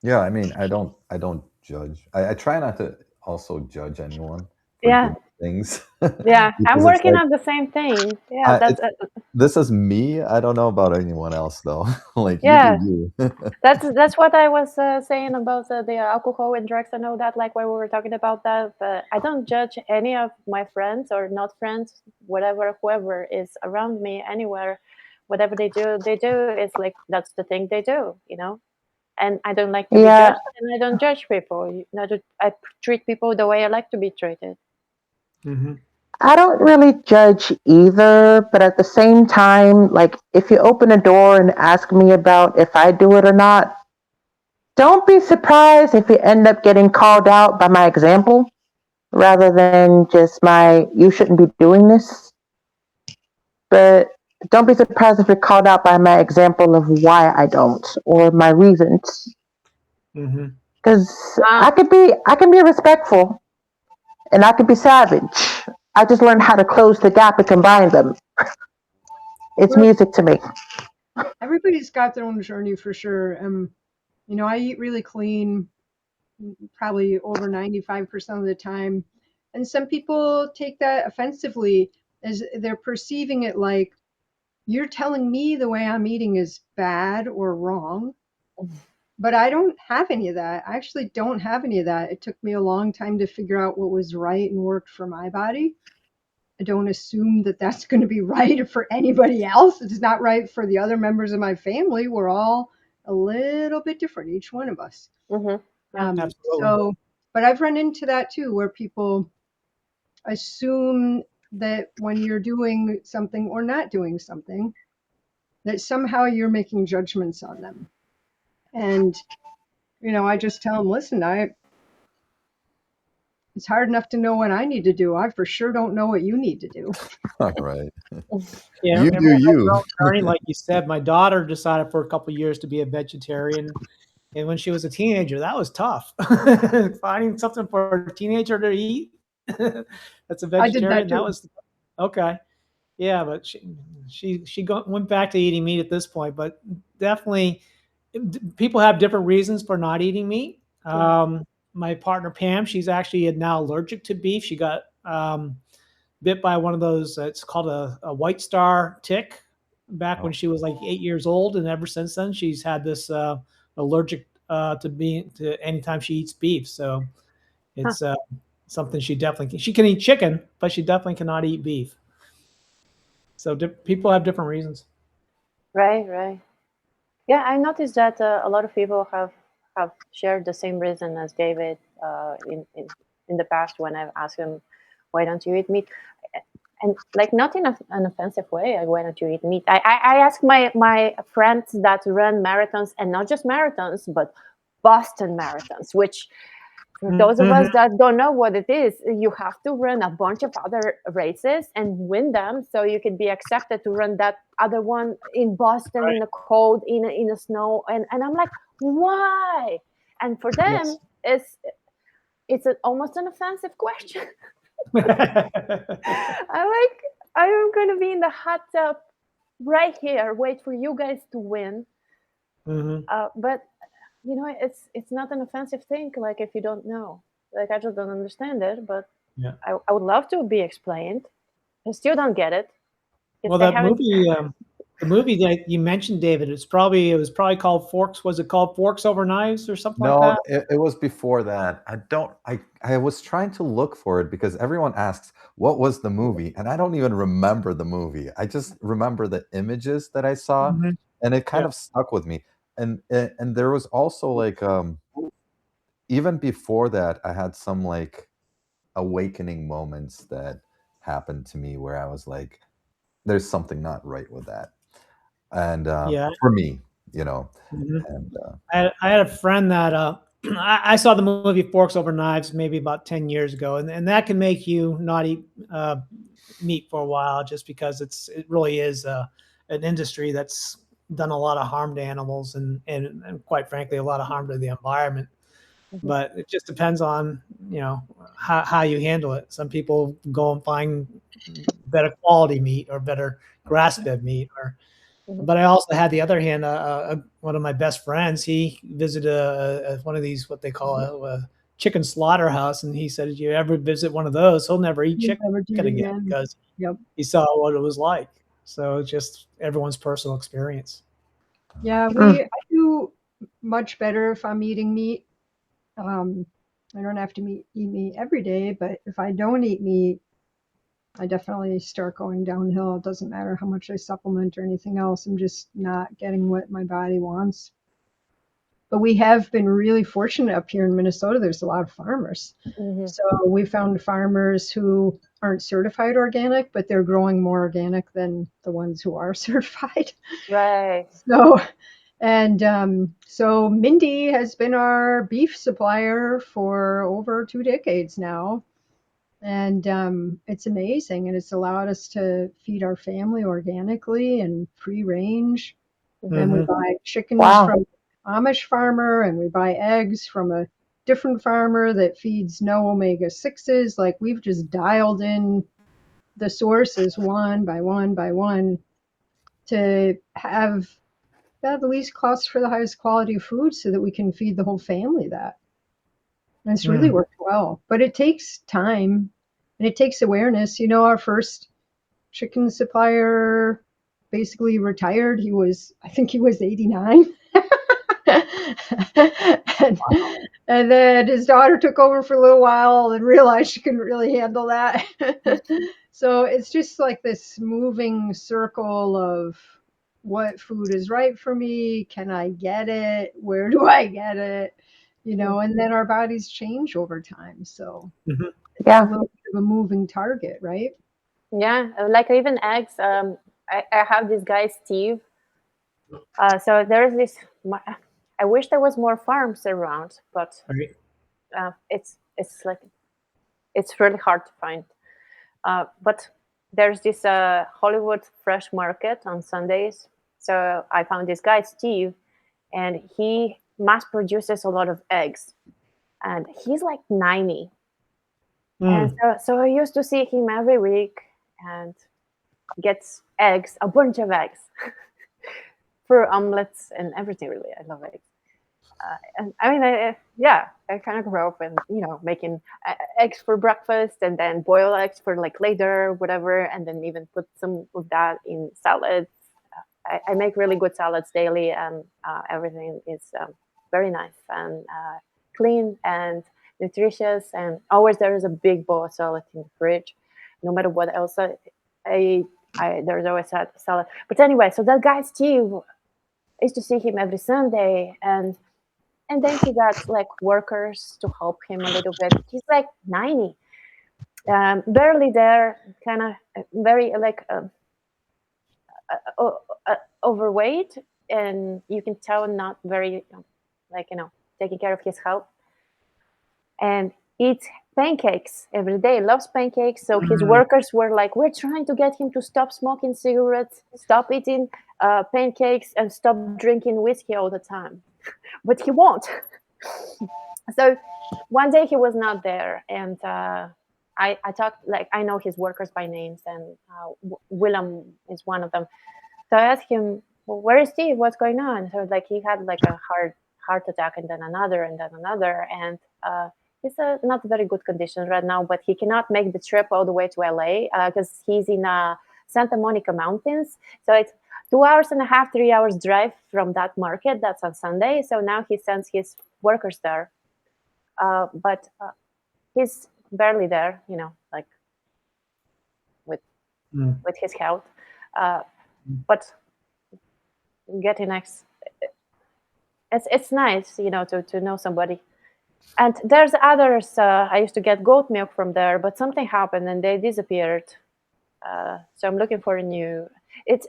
Yeah, I mean, I don't judge. I try not to also judge anyone for yeah, doing things yeah. I'm because it's working like on the same thing. Yeah, that's it's this is me. I don't know about anyone else though. Like you do yeah. you. That's what I was saying about the alcohol and drugs and all that. Like when we were talking about that, but I don't judge any of my friends or not friends, whatever, whoever is around me anywhere. Whatever they do is like that's the thing they do, you know. And I don't like to be Yeah, judged, and I don't judge people. I treat people the way I like to be treated. Hmm. I don't really judge either, but at the same time, like if you open a door and ask me about if I do it or not, don't be surprised if you end up getting called out by my example rather than just my you shouldn't be doing this. But don't be surprised if you're called out by my example of why I don't or my reasons. Hmm. Because Ah, I can be respectful and I can be savage. I just learned how to close the gap and combine them. It's Well, music to me. everybody's got their own journey for sure. I eat really clean, probably over 95% of the time. And some people take that offensively as they're perceiving it like you're telling me the way I'm eating is bad or wrong. But I don't have any of that. I actually don't have any of that. It took me a long time to figure out what was right and worked for my body. I don't assume that that's going to be right for anybody else. It's not right for the other members of my family. We're all a little bit different, each one of us. mm-hmm. Yeah. Absolutely. So, but I've run into that too, where people assume that when you're doing something or not doing something, that somehow you're making judgments on them. And, I just tell them, listen, it's hard enough to know what I need to do. I for sure don't know what you need to do. All right. Yeah, You do everyone has their you. own journey. Like you said, my daughter decided for a couple of years to be a vegetarian, and when she was a teenager, that was tough. Finding something for a teenager to eat that's a I did that vegetarian, that too. was okay. Yeah, but went back to eating meat at this point, but definitely people have different reasons for not eating meat. Yeah. My partner Pam, she's actually now allergic to beef. She got bit by one of those. It's called a white star tick. back when Oh, she was like 8 years old, and ever since then she's had this allergic to anytime she eats beef. So Huh. it's something she can eat chicken, but she definitely cannot eat beef. So people have different reasons. Right, right. Yeah, I noticed that a lot of people have shared the same reason as David in the past when I've asked him, "Why don't you eat meat?" And like not in an offensive way. Like, why don't you eat meat? I ask my friends that run marathons, and not just marathons, but Boston marathons, which for those of Mhm. us that don't know what it is, you have to run a bunch of other races and win them so you can be accepted to run that other one in Boston in Right. the cold, in the snow. And I'm like, why? And for them, Yes. it's almost an offensive question. I'm like, I'm gonna be in the hot tub right here, wait for you guys to win. Hmm. But it's not an offensive thing. Like if you don't know, like I just don't understand it. But Yeah. I would love to be explained. I still don't get it because Well, they that haven't. movie, the movie that you mentioned, David, it was probably called Forks. Was it called Forks Over Knives or something like no, that? it was before that. I was trying to look for it because everyone asks, what was the movie? And I don't even remember the movie. I just remember the images that I saw, Hmm. and it Yeah. kind of stuck with me. And there was also like even before that, I had some like awakening moments that happened to me where I was like, there's something not right with that. And Yeah. for me, you know, Mhm. and I had a friend that I saw the movie Forks Over Knives maybe about 10 years ago, and that can make you not eat meat for a while just because it really is an industry that's done a lot of harm to animals and quite frankly a lot of harm to the environment. Mhm, But it just depends on how you handle it. Some people go and find better quality meat or better grass fed meat or mhm. but I also had the other hand, one of my best friends. He visited one of these what they call a chicken slaughterhouse, and he said, "If you ever visit one of those, he'll never eat You'll chicken never do it again again. because Yep. he saw what it was like." So it's just everyone's personal experience. Yeah, Mm. I do much better if I'm eating meat. Um, I don't have to eat meat every day, but if I don't eat meat, I definitely start going downhill. It doesn't matter how much I supplement or anything else. I'm just not getting what my body wants. But we have been really fortunate up here in Minnesota. There's a lot of farmers. Mhm. So we found farmers who aren't certified organic, but they're growing more organic than the ones who are certified. Right. So, and so Mindy has been our beef supplier for over 2 decades now. And it's amazing. And it's allowed us to feed our family organically and free range. Mhm. And we Hmm. buy chickens Wow. from Amish farmer, and we buy eggs from a different farmer that feeds no omega 6s. Like we've just dialed in the sources one by one by one to have the least cost for the highest quality food so that we can feed the whole family that. And it's really Mm. worked well. But it takes time and it takes awareness. Our first chicken supplier basically retired. I think he was 89. and, and then his daughter took over for a little while and realized she couldn't really handle that. So it's just like this moving circle of what food is right for me. Can I get it? Where do I get it? Mhm. And then our bodies change over time. So Hmm. it's a Yeah. little bit of a moving target, right? Yeah, like even eggs. I have this guy Steve. So there's this. I wish there was more farms around, but Right. it's like it's really hard to find. But there's this Hollywood Fresh Market on Sundays. So I found this guy Steve, and he mass produces a lot of eggs, and he's like 90. And Mm. so I used to see him every week, and gets eggs, a bunch of eggs, for omelets and everything. Really, I love eggs. And I mean, yeah, I kind of grew up in making eggs for breakfast and then boil eggs for like later, whatever, and then even put some of that in salads. I make really good salads daily, and everything is very nice and clean and nutritious. And always there is a big bowl of salad in the fridge, no matter what else there's always salad. But anyway, so that guy Steve, I used to see him every Sunday, and then he got like workers to help him a little bit. He's like 90, barely there, kind of very like overweight, and you can tell not very like taking care of his health, and eats pancakes every day, loves pancakes. So his workers were like, we're trying to get him to stop smoking cigarettes, stop eating pancakes, and stop drinking whiskey all the time, but he won't. So one day he was not there, and I talked, like, I know his workers by names, and Willem is one of them. So I asked him, well, where is Steve? What's going on? So like he had like a heart attack, and then another, and he's not very good condition right now, but he cannot make the trip all the way to LA because he's in Santa Monica Mountains. So it's 2.5 hours, 3 hours drive from that market. That's on Sunday. So now he sends his workers there. But he's barely there, like with his health. But getting next, it's nice, to know somebody. And there's others. I used to get goat milk from there, but something happened and they disappeared. So I'm looking for a new. It's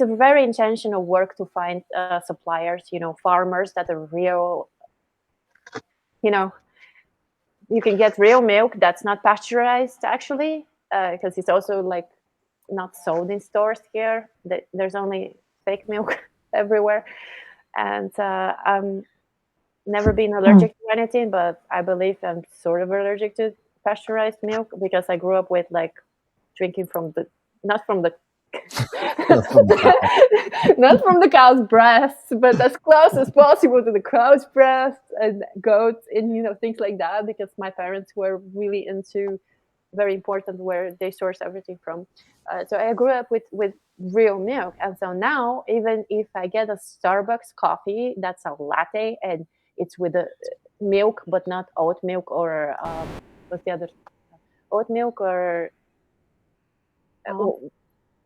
a very intentional work to find suppliers, farmers that are real. You can get real milk that's not pasteurized, actually, because it's also like not sold in stores here. There's only fake milk everywhere, and I'm never been allergic to anything, but I believe I'm sort of allergic to pasteurized milk because I grew up with like drinking not from the not from the cow's breast, but as close as possible to the cow's breast and goats and things like that, because my parents were really into, very important where they source everything from. So I grew up with real milk, and so now even if I get a Starbucks coffee that's a latte and it's with a milk but not oat milk or what's the other, oat milk or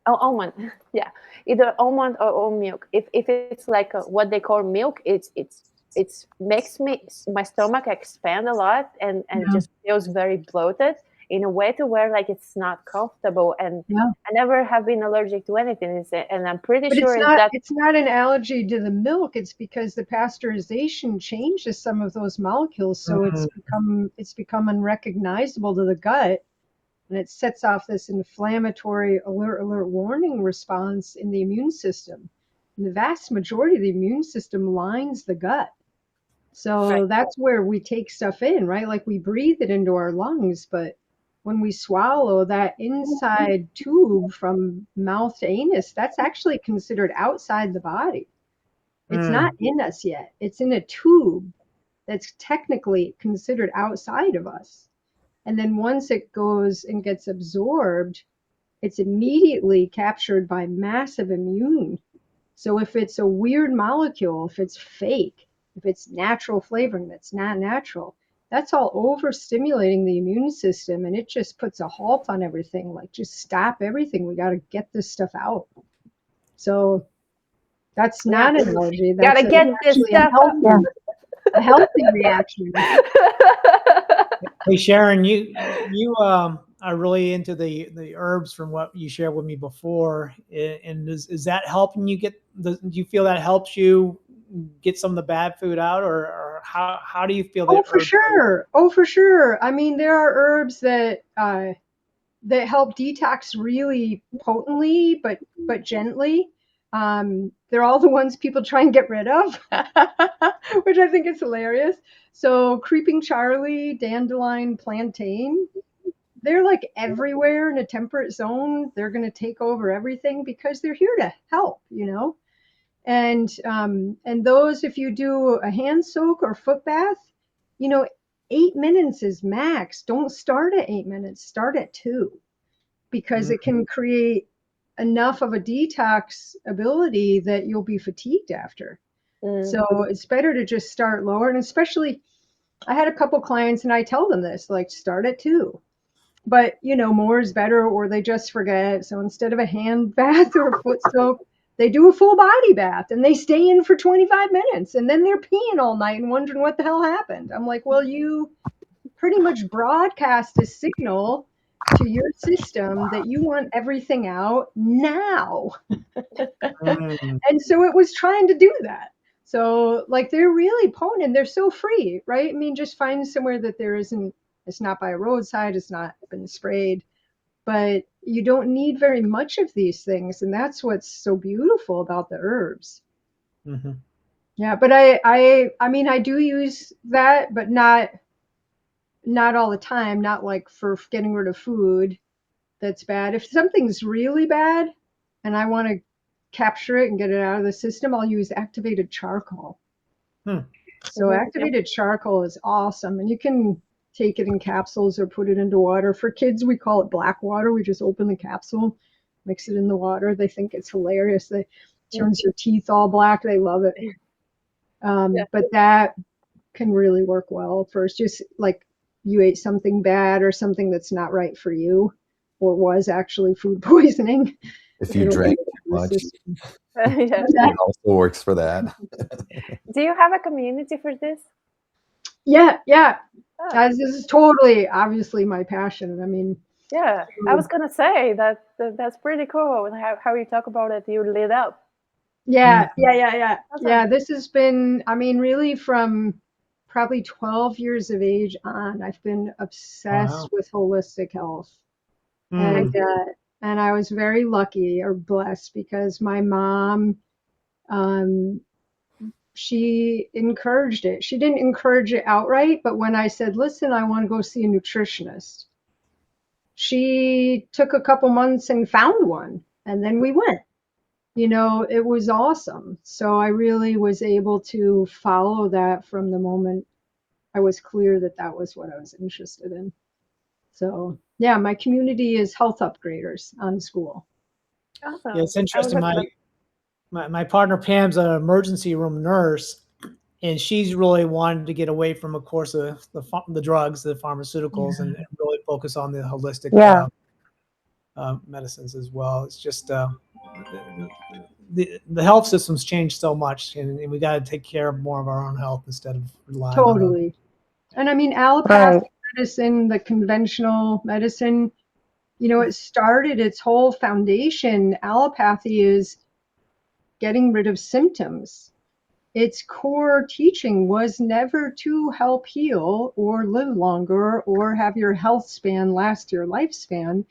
almond, yeah, either almond or oat milk. If it's like what they call milk, it makes my stomach expand a lot and just feels very bloated in a way to where like it's not comfortable. And I never have been allergic to anything, and I'm pretty But sure it's not an allergy to the milk. It's because the pasteurization changes some of those molecules, so it's become unrecognizable to the gut. And it sets off this inflammatory alert warning response in the immune system. And the vast majority of the immune system lines the gut. So that's where we take stuff in, right? Like we breathe it into our lungs, but when we swallow that inside tube from mouth to anus, that's actually considered outside the body. It's not in us yet. It's in a tube that's technically considered outside of us. And then once it goes and gets absorbed, it's immediately captured by massive immune. So if it's a weird molecule, if it's fake, if it's natural flavoring that's not natural, that's all overstimulating the immune system, and it just puts a halt on everything. Like, just stop everything. We got to get this stuff out. So that's not an allergy. That's gotta get this stuff a healthy reaction. Hey Sharon, you are really into the herbs from what you shared with me before, and is that helping you do you feel that helps you get some of the bad food out, or how do you feel that? Oh, for sure. I mean, there are herbs that help detox really potently, but gently. They're all the ones people try and get rid of, which I think is hilarious. So creeping Charlie, dandelion, plantain, they're like everywhere in a temperate zone. They're going to take over everything because they're here to help, And those, if you do a hand soak or foot bath, 8 minutes is max. Don't start at 8 minutes. Start at 2, because it can create enough of a detox ability that you'll be fatigued after. So it's better to just start lower. And especially, I had a couple clients and I tell them this, like, start at 2. But, more is better, or they just forget. So instead of a hand bath or a foot soak, they do a full body bath and they stay in for 25 minutes. And then they're peeing all night and wondering what the hell happened. I'm like, well, you pretty much broadcast a signal to your system that you want everything out now. And so it was trying to do that. So, like, they're really potent and they're so free, right? I mean, just find somewhere that it's not by a roadside, it's not been sprayed, but you don't need very much of these things. And that's what's so beautiful about the herbs. Mm-hmm. Yeah, but I mean, I do use that, but not all the time, not like for getting rid of food that's bad. If something's really bad and I want to capture it and get it out of the system, I'll use activated charcoal. So activated charcoal is awesome. And you can take it in capsules or put it into water. For kids, we call it black water. We just open the capsule, mix it in the water. They think it's hilarious. It turns your teeth all black. They love it. But that can really work well for just like you ate something bad or something that's not right for you, or was actually food poisoning. If you drank too much, Yeah. it also works for that. Do you have a community for this? Yeah. Oh. This is totally, obviously, my passion. I mean, Yeah, I was gonna say that's pretty cool. How you talk about it, you lit up. Yeah. Awesome. Yeah, this has been, I mean, really from probably 12 years of age on, I've been obsessed with holistic health. And I was very lucky or blessed because my mom, she encouraged it. She didn't encourage it outright, but when I said, listen, I want to go see a nutritionist, she took a couple months and found one, and then we went. It was awesome. So I really was able to follow that from the moment I was clear that that was what I was interested in. So yeah, my community is health upgraders on school. Awesome. Yeah, it's interesting. My partner Pam's an emergency room nurse, and she's really wanted to get away from, of course, the drugs, the pharmaceuticals, and really focus on the holistic medicines as well. It's just the health system's changed so much, and we got to take care of more of our own health instead of relying on Totally. And I mean, allopathic medicine, the conventional medicine, it started, its whole foundation, allopathy is getting rid of symptoms. Its core teaching was never to help heal or live longer or have your health span last your lifespan.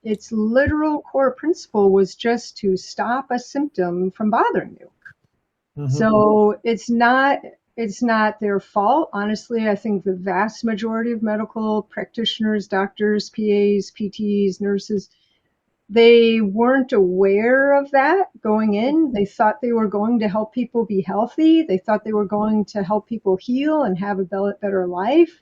Its literal core principle was just to stop a symptom from bothering you. So it's not their fault. Honestly, I think the vast majority of medical practitioners, doctors, PAs, PTs, nurses, they weren't aware of that going in. They thought they were going to help people be healthy. They thought they were going to help people heal and have a better life.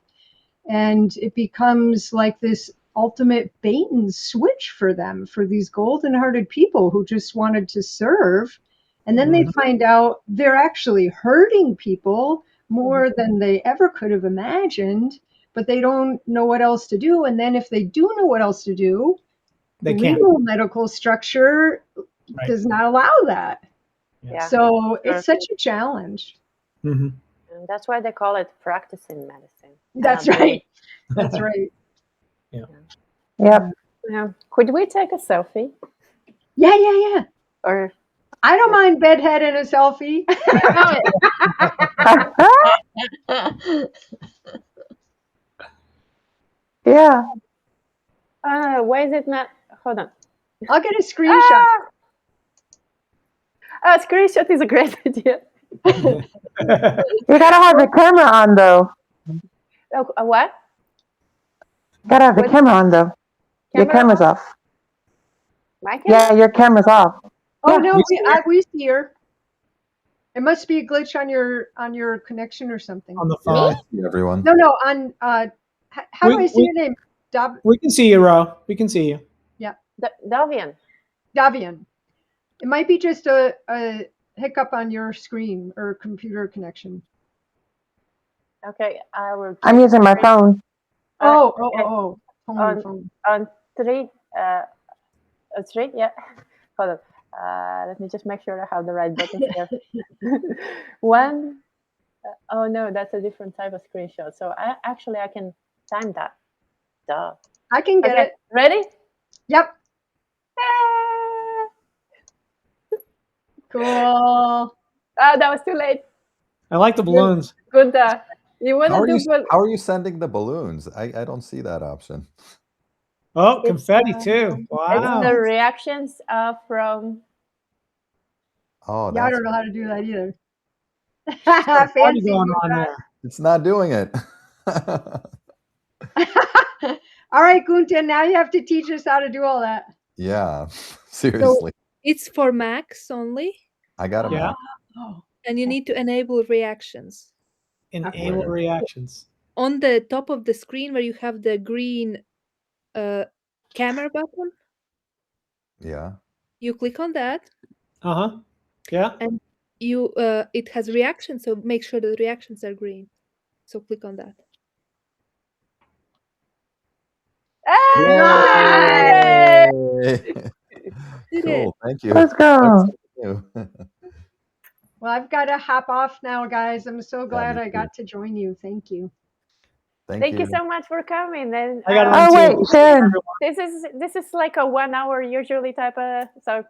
And it becomes like this ultimate bait and switch for them, for these golden-hearted people who just wanted to serve. And then they find out they're actually hurting people more than they ever could have imagined, but they don't know what else to do. And then if they do know what else to do, the legal medical structure does not allow that. Yeah. So it's such a challenge. And that's why they call it practicing medicine. That's right. That's right. Yep. Yeah. Could we take a selfie? Yeah. Or I don't mind bedhead and a selfie. Yeah. Why is it not? Hold on. I'll get a screenshot. A screenshot is a great idea. You gotta have your camera on though. Oh, what? Gotta have the camera on though. Your camera's off. My camera? Yeah, your camera's off. Oh no, we see her. It must be a glitch on your connection or something. On the phone. Everyone. No, on how do I see your name? We can see you, Ro. We can see you. Yeah. Davian. Davian. It might be just a hiccup on your screen or computer connection. Okay, I will. I'm using my phone. Oh. on, Phone. on three, three, yeah. Hold on. Let me just make sure I have the right buttons here. One. Oh no, that's a different type of screenshot. So I can time that. Duh. I can get Okay, it. ready? Yep. Ah, Cool. that was too late. I like the balloons. Good. You want How to are do you? How are you sending the balloons? I don't see that option. Oh, It's, confetti too. It's Wow. the reactions from. Oh, Yeah, I that's don't know how to do that either. Party Fancy. going you on guys. there. it's not doing it. All right, Kunta, now you have to teach us how to do all that. Yeah, seriously. It's for Macs only, I got a Yeah. Mac. Oh, and you need to enable reactions. Enable Where? reactions. On the top of the screen where you have the green camera button, Yeah. you click on that, Uh-huh. Yeah. and you it has reactions, so make sure the reactions are green. So click on that. Ah, Yay! Did Cool. Thank you. Let's go. Learned something new. well, I've got to hop off now, guys. I'm so Yeah, glad me I too. got to join you. Thank you. Thank you so much for coming. And I got Oh one wait, too. Sharon. this is like a 1 hour usually type of. So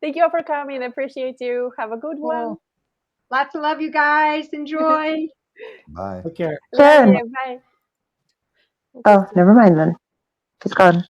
thank you all for coming. I appreciate you. Have a good one. Cool. Lots of love, you guys. Enjoy. Bye. Take care. Love Sharon. you. Bye. Oh, never mind then. She's gone.